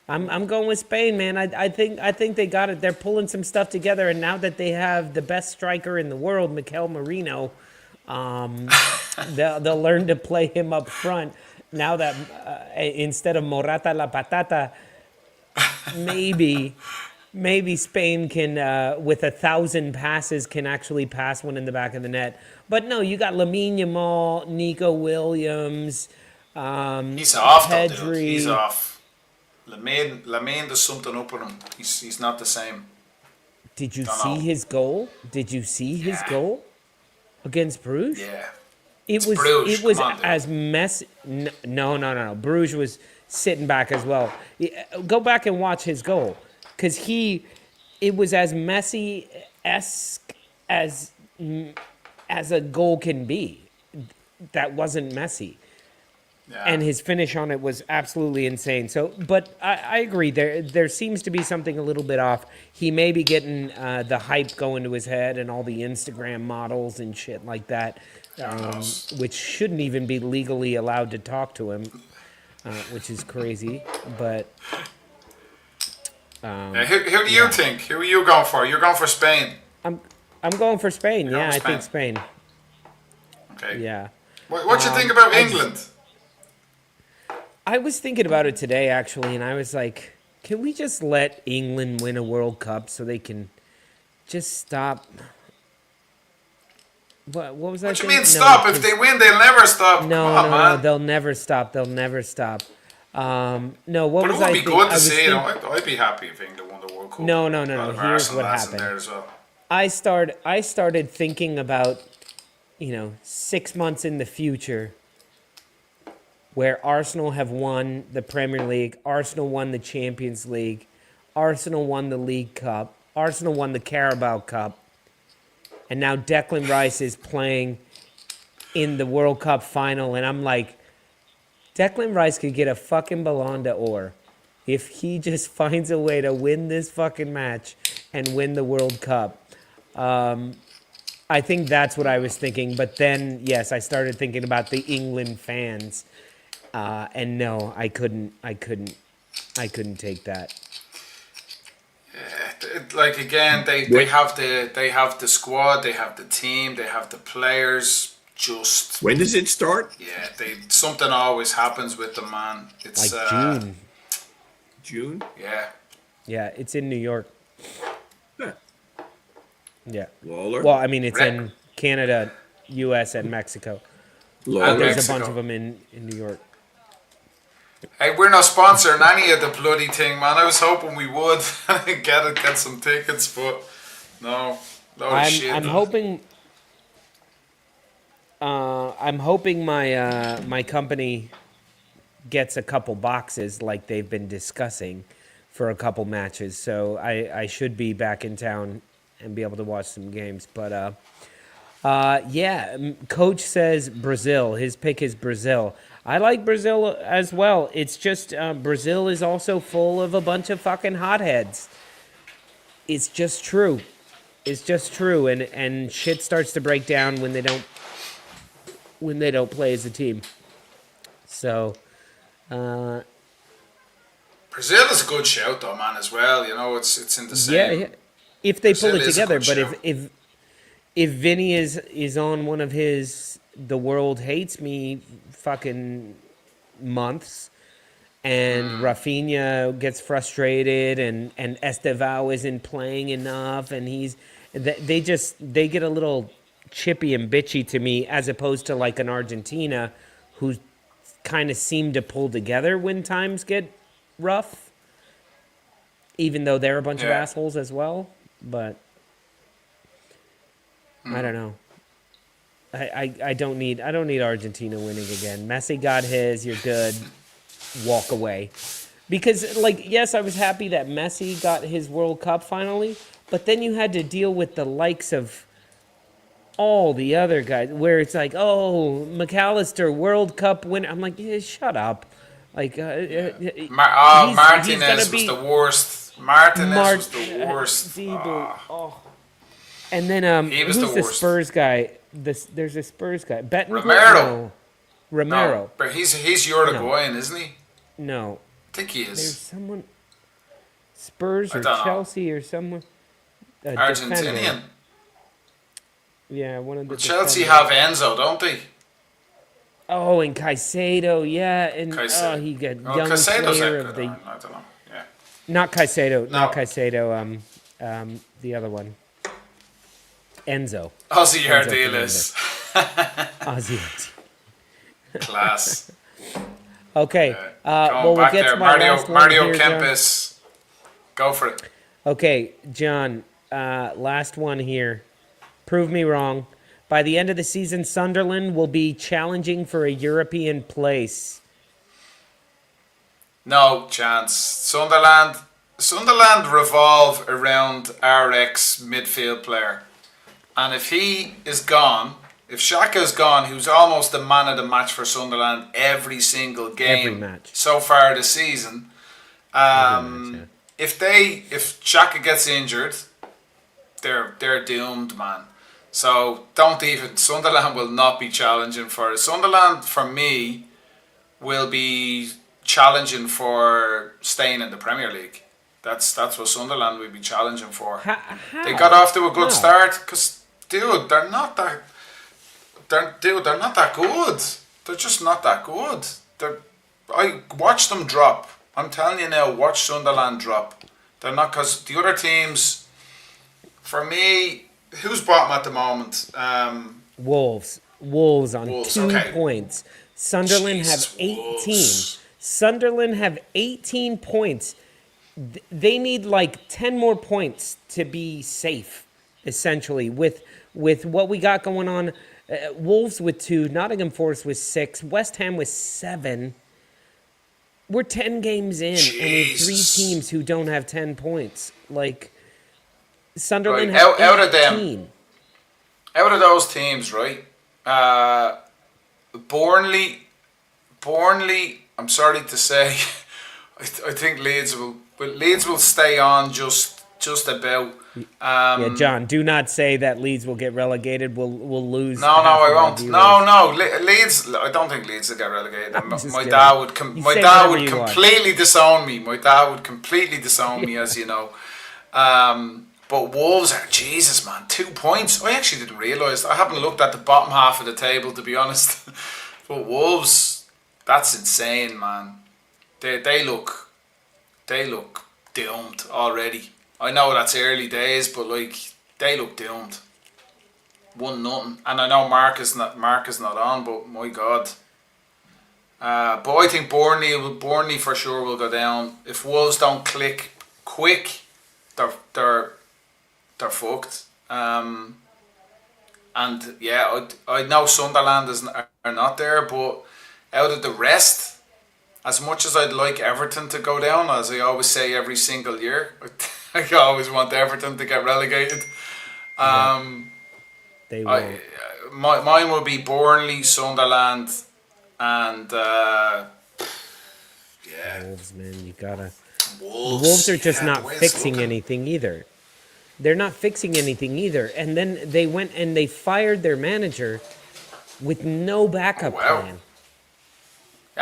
I'm going with Spain, man. I think they got it. They're pulling some stuff together, and now that they have the best striker in the world, Mikel Merino, they'll learn to play him up front. Now that instead of Morata la Patata, maybe Spain can, with 1,000 passes, can actually pass one in the back of the net. But no, you got Lamine Yamal, Nico Williams,
he's off, though, dude.
Pedri.
He's off. Lamine, there's something up with him. He's not the same.
Did you see his goal? Did you see his goal against Bruges?
Yeah.
It was as messy. No. Bruges was sitting back as well. Go back and watch his goal, because it was as messy-esque as a goal can be. That wasn't messy. Yeah. And his finish on it was absolutely insane. So, but I agree. There seems to be something a little bit off. He may be getting the hype going to his head and all the Instagram models and shit like that, which shouldn't even be legally allowed to talk to him, which is crazy. But
who do you think? Who are you going for? You're going for Spain.
I'm going for Spain. Yeah, I think Spain.
Okay.
Yeah.
What you think about England?
I was thinking about it today, actually, and I was like, can we just let England win a World Cup so they can just stop? What was that?
What you mean stop? If they win, they'll never stop.
No, they'll never stop. They'll never stop. No, what was I thinking?
But it would be good to see. I'd be happy if England won the World Cup.
No. Here's what happened.
There as well.
I started thinking about, 6 months in the future, where Arsenal have won the Premier League, Arsenal won the Champions League, Arsenal won the League Cup, Arsenal won the Carabao Cup, and now Declan Rice is playing in the World Cup final, and I'm like, Declan Rice could get a fucking Ballon d'Or if he just finds a way to win this fucking match and win the World Cup. I think that's what I was thinking, but then, yes, I started thinking about the England fans. And no, I couldn't take that.
Like again, they have the squad, they have the team, they have the players. Just
when does it start?
Yeah, something always happens with them, man. It's
like June.
June?
Yeah.
Yeah, it's in New York. Yeah.
Lolo?
Well, I mean, it's in Canada, U.S., and Mexico. There's a bunch of them in New York.
Hey, we're not sponsoring any of the bloody thing, man. I was hoping we would get some tickets, but no.
I'm hoping my company gets a couple boxes like they've been discussing for a couple matches. So I should be back in town and be able to watch some games. But Coach says Brazil. His pick is Brazil. I like Brazil as well. It's just Brazil is also full of a bunch of fucking hotheads. It's just true. It's just true, and shit starts to break down when they don't play as a team. So,
Brazil is a good shout though, man, as well. You know, it's in the same.
yeah, if they
Brazil
pull it
is a
together.
good
But
shout.
if Vinny is on one of his the world hates me fucking months, and Rafinha gets frustrated, and Estevao isn't playing enough, and they get a little chippy and bitchy to me, as opposed to like an Argentina who kind of seem to pull together when times get rough, even though they're a bunch of
Yeah.
assholes as well. But I don't know. I don't need Argentina winning again. Messi got his. You're good. Walk away. Because, like, yes, I was happy that Messi got his World Cup finally, but then you had to deal with the likes of all the other guys, where it's like, oh, McAllister, World Cup winner. I'm like, yeah, shut up. Like, he's
Martinez
gonna
was
be
the worst. Martinez was the worst.
Debo, And then
He was
who's
the
the
worst.
Spurs guy? There's a Spurs guy. Betancourt?
Romero.
No. Romero.
No, but he's Uruguayan, isn't he?
No.
I think he
There's
is.
someone Spurs
I
or
don't know.
Chelsea or someone.
Argentinian.
Yeah, one of the
Chelsea
defenders.
have Enzo, don't they?
Oh, and Caicedo, yeah, and
Caicedo.
he got
Oh,
young
Caicedo's
player
out
of
good,
the
I don't know. Yeah.
not Caicedo, not
No.
Caicedo, the other one. Enzo.
Ozzy
Enzo
Ardiles.
Ozzy.
Class.
Okay.
Going
Well, we'll
back
get
there.
to my last one
Mario
here, John.
Kempis. Go for it.
Okay, John, last one here. Prove me wrong. By the end of the season, Sunderland will be challenging for a European place.
No chance. Sunderland revolve around our ex midfield player. And if he is gone, if Xhaka's gone, who's almost the man of the match for Sunderland every single game
Every match.
so far this season,
Match,
if Xhaka gets injured, they're doomed, man. So Sunderland will not be challenging for it. Sunderland, for me, will be challenging for staying in the Premier League. That's what Sunderland will be challenging for.
How?
They got off to a good
How?
start because, dude, they're not that good. They're just not that good. I watch them drop. I'm telling you now, watch Sunderland drop. They're not, because the other teams, for me, who's bottom at the moment?
Wolves on
Wolves,
2
okay.
points. Sunderland
Jesus,
have 18.
Wolves.
Sunderland have 18 points. They need like 10 more points to be safe, essentially, with what we got going on. Wolves with 2, Nottingham Forest with 6, West Ham with 7. We're 10 games in, and we have 3
Jesus.
teams who don't have 10 points. Like, Sunderland
Right,
have
out of them.
18.
Out of those teams, right? Burnley. I'm sorry to say, I think Leeds will stay on just about.
Yeah, John, do not say that Leeds will get relegated. We'll lose.
No,
half
I
of our
won't.
viewers.
No. Leeds. I don't think Leeds will get relegated.
just
My
kidding.
dad would.
You
My
say
dad
whatever
would
you want.
completely disown me. My dad would completely disown me, as you know. But Wolves are Jesus, man. 2 points. I actually didn't realise. I haven't looked at the bottom half of the table, to be honest. But Wolves, that's insane, man. They look doomed already. I know that's early days, but like they look doomed. 1-0, and I know Mark is not on, but my God. But I think Burnley for sure will go down. If Wolves don't click quick, they're fucked. And yeah, I know Sunderland are not there, but out of the rest, as much as I'd like Everton to go down, as I always say every single year, I always want Everton to get relegated.
Yeah,
Um,
they
I
won't.
mine would be Burnley, Sunderland, and yeah,
Wolves, man, you gotta. The Wolves
Wolves.
are just
Yeah, the
not
way it's
fixing
looking.
anything either. They're not fixing anything either. And then they went and they fired their manager with no
Oh
backup
wow.
plan.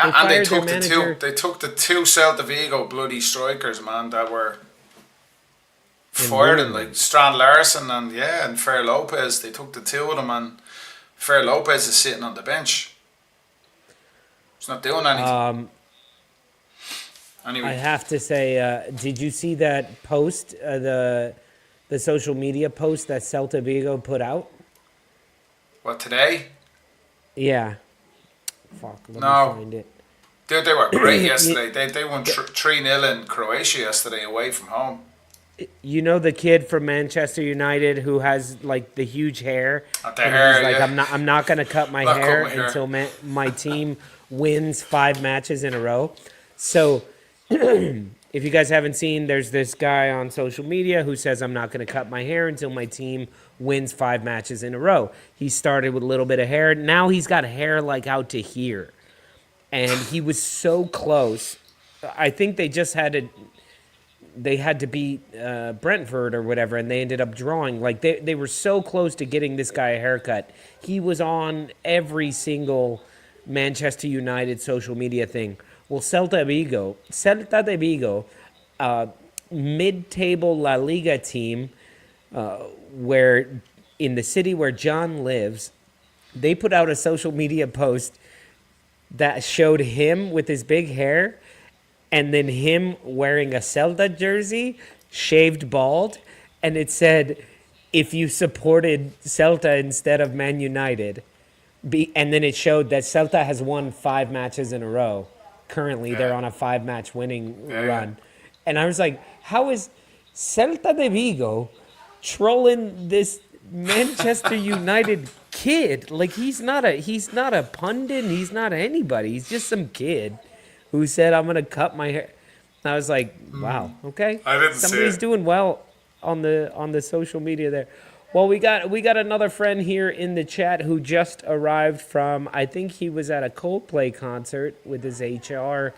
They
Yeah, and they
fired their
took the two.
manager
They took the two Celta Vigo bloody strikers, man, that were
and
fired, and
ruined
like
them.
Strand Larson and Fer Lopez. They took the two of them, and Fer Lopez is sitting on the bench. He's not doing anything.
I
Anyway,
have to say, did you see that post, the social media post that Celta Vigo put out?
what today?
Yeah. Fuck, let me
No,
find it.
dude, they were great
you,
yesterday. They won 3-0 in Croatia yesterday away from home.
you know the kid from Manchester United who has like the huge hair,
At the
and he's
hair,
like,
yeah.
I'm not gonna cut my
Not cut
hair
my hair.
until my team wins 5 matches in a row. So if you guys haven't seen, there's this guy on social media who says, I'm not going to cut my hair until my team wins 5 matches in a row. He started with a little bit of hair. Now he's got hair like out to here. And he was so close. I think they had to beat Brentford or whatever, and they ended up drawing. Like they were so close to getting this guy a haircut. He was on every single Manchester United social media thing. Well, Celta de Vigo, mid-table La Liga team, where in the city where John lives, they put out a social media post that showed him with his big hair and then him wearing a Celta jersey, shaved bald, and it said, if you supported Celta instead of Man United, and then it showed that Celta has won 5 matches in a row. Currently, they're
Yeah,
on a 5 match winning
yeah.
run. And I was like, how is Celta de Vigo trolling this Manchester United kid? Like he's not a pundit, he's not anybody. He's just some kid who said I'm gonna cut my hair. And I was like, wow, okay.
I didn't see
Somebody's
it.
doing well on the social media there. Well, we got another friend here in the chat who just arrived from, I think he was at a Coldplay concert with his HR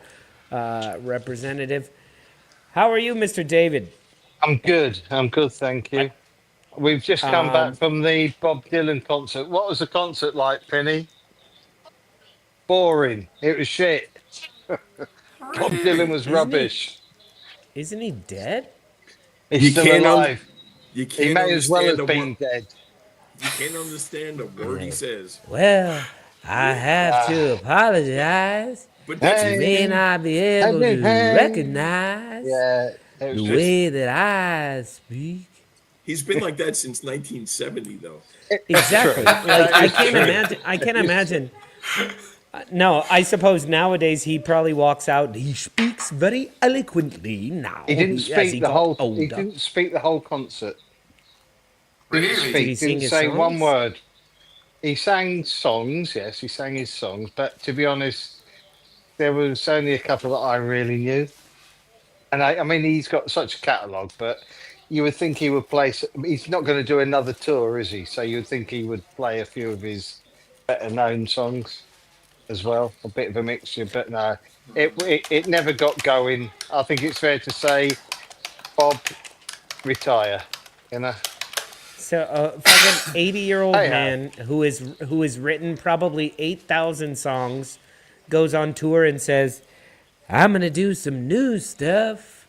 representative. How are you, Mr. David?
I'm good. I'm good, thank you. We've just come back from the Bob Dylan concert. What was the concert like, Penny? Boring. It was shit. Bob Dylan
Really?
was
Isn't he
rubbish.
isn't he dead?
He's
You
still
can't
alive.
you
He
can't
may as well
understand
have been dead.
you can't understand a word he
Yeah.
says.
Well, I have to
Ah,
apologize.
But that's
You
his
may
hey,
not be
hey,
able to
hey.
recognize
Yeah, it
the
was just.
way that I speak.
he's been like that since 1970 though.
That's
Exactly.
true.
Like
That
I
is
can't
true.
imagine. I can't
That is
imagine. No, I suppose nowadays he probably walks out. He speaks very eloquently now
He didn't
as he
speak the
got
whole. He
older.
didn't speak the whole concert. Didn't
Did
Really?
he
speak.
sing
Didn't
his
say one
songs?
word. He sang songs. Yes, he sang his songs. But to be honest, there was only a couple that I really knew. And I mean, he's got such a catalogue, but you would think he would play. He's not going to do another tour, is he? So you'd think he would play a few of his better known songs as well, a bit of a mixture. But no, it never got going. I think it's fair to say, Bob, retire. You know,
So a fucking 80-year-old
hey ho.
man who has written probably 8,000 songs goes on tour and says, "I'm gonna do some new stuff."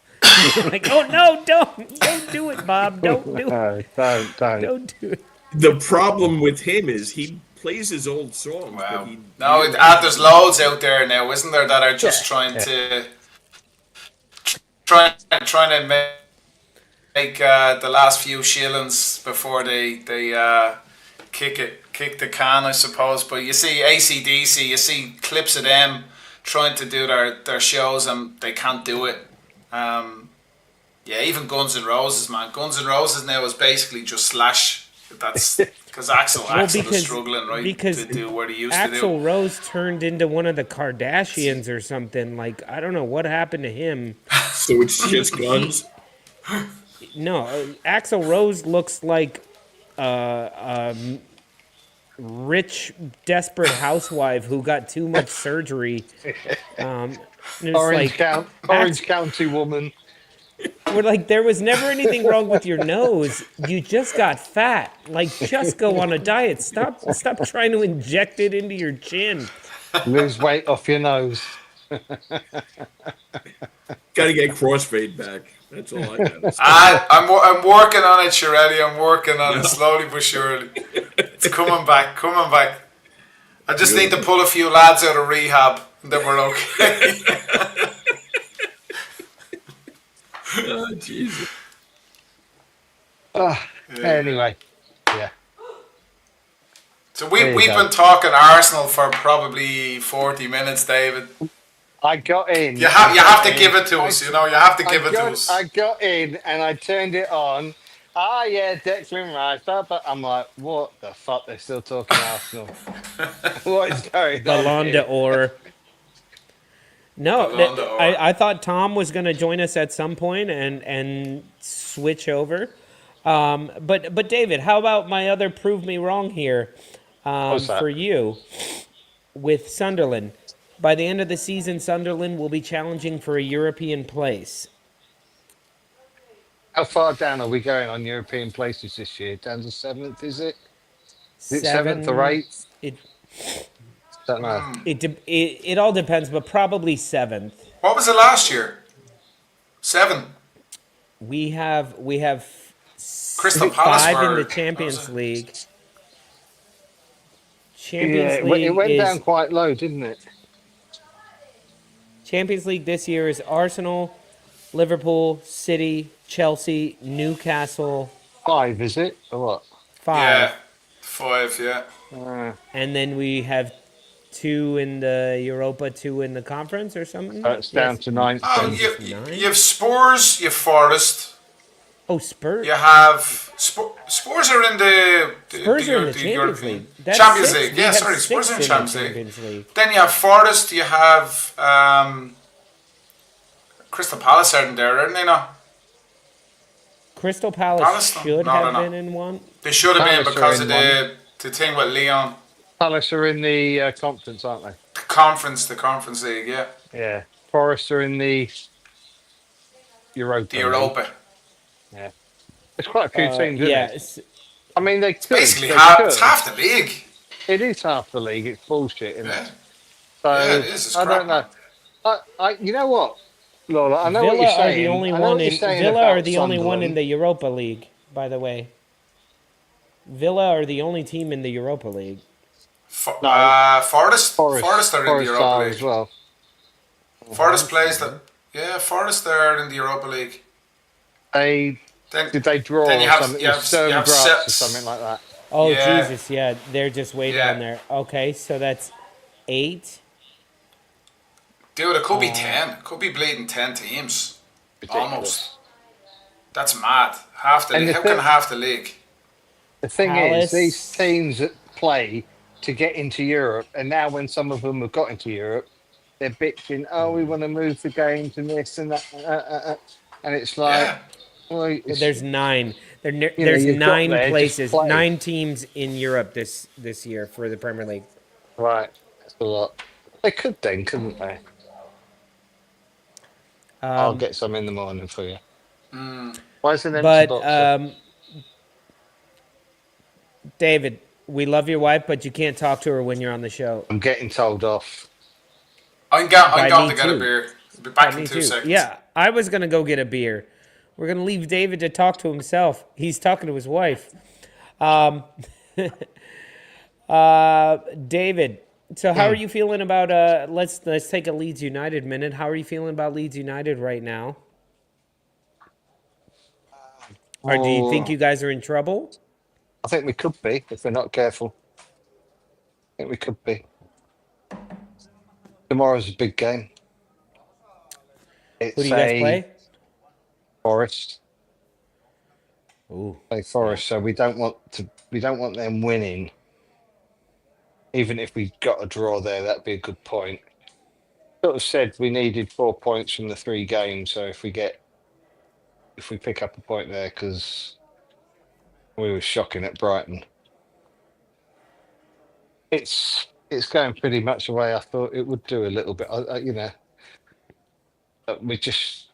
Like, oh no, don't do it, Bob. Don't do it.
No, don't.
Don't do it.
The problem with him is he plays his old songs, but
Wow.
he
No,
rearranges
there's
them.
loads out there now, isn't there, that are
Yeah,
just trying
yeah.
to make the last few shillings before they kick the can, I suppose. But you see ACDC, you see clips of them trying to do their shows and they can't do it. Yeah, even Guns N' Roses, man. Guns N' Roses now is basically just Slash. That's Because Axel is
because
struggling, right,
because
to do what he used to
Axel
do.
Rose turned into one of the Kardashians or something. Like I don't know what happened to him.
So it's just
He
guns.
no, Axel Rose looks like a rich, desperate housewife who got too much surgery. And it's like
Orange County woman.
we're like there was never anything wrong with your nose. You just got fat. Like just go on a diet. Stop trying to inject it into your chin.
Lose weight off your nose.
Got to get crossfade back. That's all I got to say.
I'm working on it, Shirelli. I'm working on it
Yeah.
slowly but surely. It's coming back, coming back. I just need to pull a few lads out of rehab, and then we're okay.
Oh, Jesus.
Anyway, yeah.
So
There you
we've
go.
been talking Arsenal for probably 40 minutes, David.
I got in.
You have to give it to us, you know. You have to give it to us.
I got in and I turned it on. Ah, yeah, Declan Rice. But I'm like, what the fuck? They're still talking Arsenal. What is going on?
Ballon
Here?
d'Or. No,
Ballon d'Or.
I thought Tom was going to join us at some point and switch over. But David, how about my other prove me wrong here
What's that?
for you with Sunderland? By the end of the season, Sunderland will be challenging for a European place.
How far down are we going on European places this year? Down to seventh, is it? Is it seventh or eighth?
It
Don't know.
it all depends, but probably seventh.
What was it last year? 7.
We have
Crystal Palace
5 in
were-
the Champions League.
Yeah,
Champions
it
League
went
is
down quite low, didn't it?
Champions League this year is Arsenal, Liverpool, City, Chelsea, Newcastle,
5, is it? Or what?
5.
Yeah, 5. Yeah.
And then we have 2 in the Europa, 2 in the conference or something.
It's down to 9th.
Oh,
then.
you have Spurs, you have Forest.
Oh, Spurs.
You have Spurs are in the
Spurs are in the Champions
European-
League. That's
Champions
6.
League.
We
Yeah,
have
sorry,
6
Spurs are in
the
Champions League.
Champions League.
Then you have Forest. You have Crystal Palace are in there, aren't they? No,
Crystal Palace
Palace?
should
No,
have
no.
been in one.
they should have been
Palace are
because
in
of the thing with Leon.
Palace are in the conference, aren't they?
The Conference League. Yeah,
Yeah. Forest are in the Europa.
the Europa.
Yeah. There's quite a few teams, isn't
yeah,
it? I mean, they could.
Basically,
they
it's
could.
half the league.
It is half the league. It's bullshit, isn't
Yeah.
it? So
Yeah, it is. It's
I
crap,
don't know. You know what, Lola? I know what
Villa
you're
are
saying.
the only
I know
one
what you're
in
saying
Villa
about
are the only one in
Sunderland.
the Europa League, by the way. Villa are the only team in the Europa League.
Forest. Forest are in the
Forest
Europa
are
League.
as well.
Forest plays the. Yeah, Forest are in the Europa League.
Did they draw
then you
or
have-
something?
you have-
Sturm
you have
Graz
se-
or something like that.
Oh
Yeah.
Jesus, yeah, they're just way
Yeah.
down there. Okay, so that's 8.
Dude, it could be 10. It could be bleeding 10 teams.
Ridiculous.
Almost. That's mad. Half the
And
league.
the
How can
thing-
half the league?
The thing
Palace.
is, these teams that play to get into Europe, and now when some of them have got into Europe, they're bitching, oh, we want to move the games and this and that. And it's like,
Yeah.
well, it's,
There's 9. There's
you've got
9
there, just
places,
play.
9 teams in Europe this year for the Premier League.
right. That's a lot. They could then, couldn't they? I'll get some in the morning for you. Why isn't there
But
box there?
David, we love your wife, but you can't talk to her when you're on the show.
I'm getting told off.
I'm
By
going
me
to get a
too.
beer. I'll be back
Me
in 2
too.
seconds.
Yeah, I was gonna go get a beer. We're gonna leave David to talk to himself. He's talking to his wife. David, so how are you feeling about let's take a Leeds United minute. How are you feeling about Leeds United right now? Or do you think you guys are in trouble?
I think we could be if we're not careful. I think we could be. Tomorrow's a big game. It's
Who do you guys play?
Forest.
Ooh.
Play Forest, so we don't want them winning. Even if we got a draw there, that'd be a good point. Sort of said we needed 4 points from the 3 games, so if we pick up a point there, because we were shocking at Brighton. It's going pretty much the way I thought it would do a little bit. We just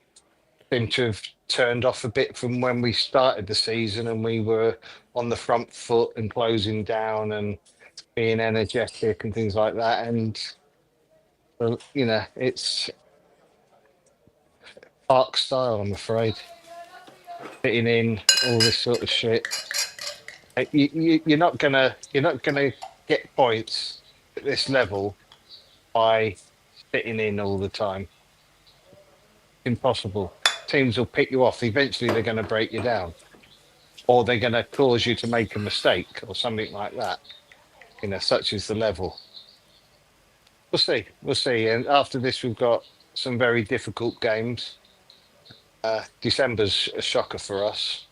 seem to have turned off a bit from when we started the season, and we were on the front foot and closing down and being energetic and things like that. And it's Park style, I'm afraid. Fitting in all this sort of shit. You're not gonna get points at this level by fitting in all the time. Impossible. Teams will pick you off. Eventually, they're going to break you down, or they're going to cause you to make a mistake or something like that. Such is the level. We'll see. We'll see. And after this, we've got some very difficult games. December's a shocker for us.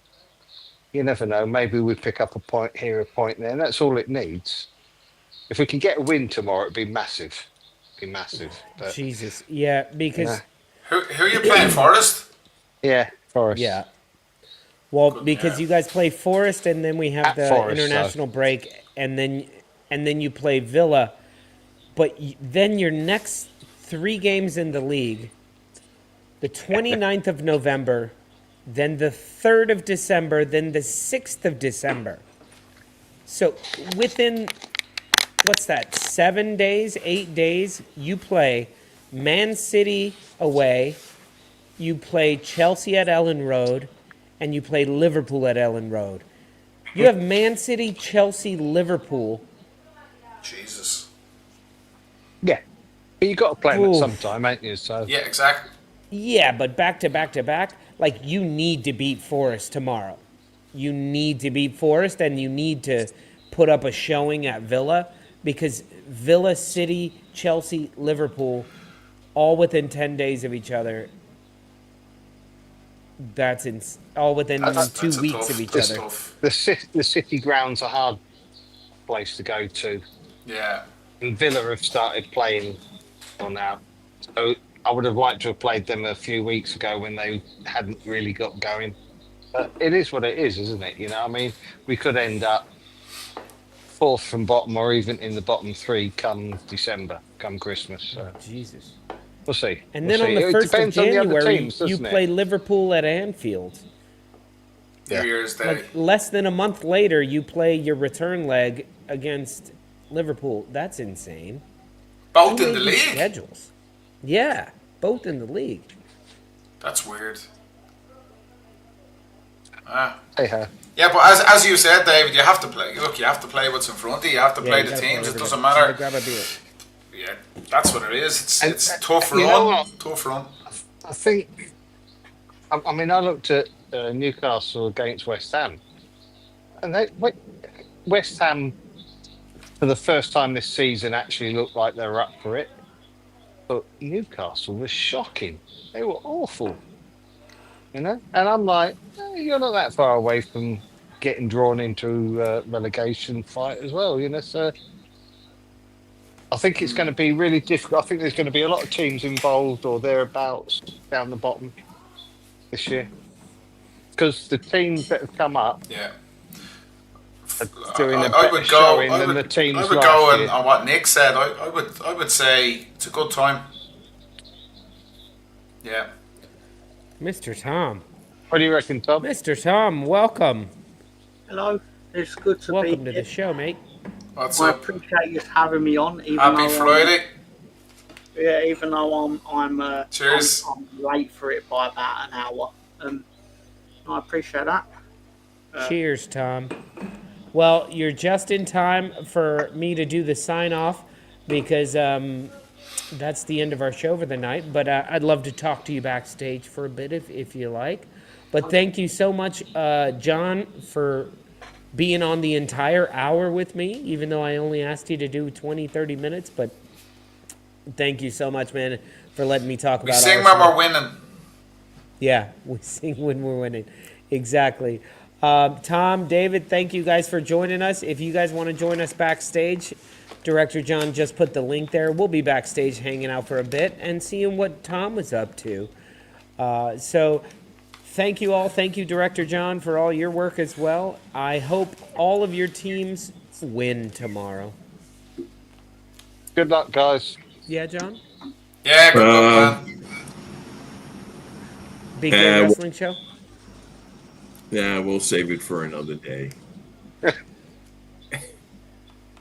You never know. Maybe we pick up a point here, a point there, and that's all it needs. If we can get a win tomorrow, it'd be massive. Be massive. But,
Jesus. Yeah, because
Who are you playing, Forest?
yeah, Forest.
yeah. Well, because you guys play Forest, and then we have
At
the
Forest,
international break, and then you play Villa. But then your next 3 games in the league, the 29th of November, then the 3rd of December, then the 6th of December. So within, what's that, 7 days, 8 days, you play Man City away, you play Chelsea at Ellen Road, and you play Liverpool at Ellen Road. You have Man City, Chelsea, Liverpool.
Jesus.
Yeah. But you got to play them at
Oof.
some time, ain't you? So
Yeah, exactly.
Yeah, but back to back to back, like you need to beat Forest tomorrow. You need to beat Forest, and you need to put up a showing at Villa, because Villa, City, Chelsea, Liverpool, all within 10 days of each other. That's all within
That's
2
a
weeks
tough-
of each
that's
other.
tough.
the city ground's a hard place to go to.
Yeah.
And Villa have started playing on now. So I would have liked to have played them a few weeks ago when they hadn't really got going. But it is what it is, isn't it? I mean, we could end up 4th from bottom, or even in the bottom 3 come December, come Christmas. So
Jesus.
we'll see.
And
We'll
then on
see.
the
It
1st of
depends on the other
January,
teams,
you
doesn't it?
play Liverpool at Anfield.
New Year's Day.
Like less than a month later, you play your return leg against Liverpool. That's insane.
Both
Who
in the
made these
league.
Schedules. Yeah, both in the league.
That's weird. Ah.
Hey-ho.
Yeah, but as you said, David, you have to play. Look, you have to play what's in front of you. You have to play the teams. It doesn't matter.
Grab a beer.
Yeah, that's what it is.
And,
It's tough
you know
run.
what?
Tough run.
I think, I mean, I looked at Newcastle against West Ham, and West Ham, for the first time this season, actually looked like they were up for it. But Newcastle was shocking. They were awful, And I'm like, you're not that far away from getting drawn into a relegation fight as well, So I think it's going to be really difficult. I think there's going to be a lot of teams involved or thereabouts down the bottom this year, because the teams that have come up
Yeah.
are doing a
I
better
would go.
showing than the teams
I would
last
go
year.
on what Nick said. I would say it's a good time. Yeah.
Mr. Tom.
What do you reckon, Tom?
Mr. Tom, welcome.
Hello, it's good to
Welcome
be
to the
here.
show, mate.
What's
I
up?
appreciate you having me on. Even
Happy
though
Friday.
even though I'm
Cheers.
I'm late for it by about an hour. I appreciate that.
Cheers, Tom. Well, you're just in time for me to do the sign off, because that's the end of our show for the night. But I'd love to talk to you backstage for a bit if you like. But thank you so much, John, for being on the entire hour with me, even though I only asked you to do 20, 30 minutes. But thank you so much, man, for letting me talk
We
about
sing when
Arsenal.
we're winning.
Yeah, we sing when we're winning. Exactly. Tom, David, thank you guys for joining us. If you guys want to join us backstage, Director John just put the link there. We'll be backstage hanging out for a bit and seeing what Tom was up to. So thank you all. Thank you, Director John, for all your work as well. I hope all of your teams win tomorrow.
Good luck, guys.
Yeah, John?
Yeah, good luck, man.
Big Gay Wrestling Show?
Yeah, we'll save it for another day.
Okay.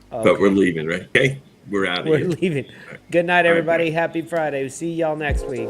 But we're leaving, right? Okay, we're out of
We're
here.
leaving. Good night, everybody. Happy Friday. See y'all next week.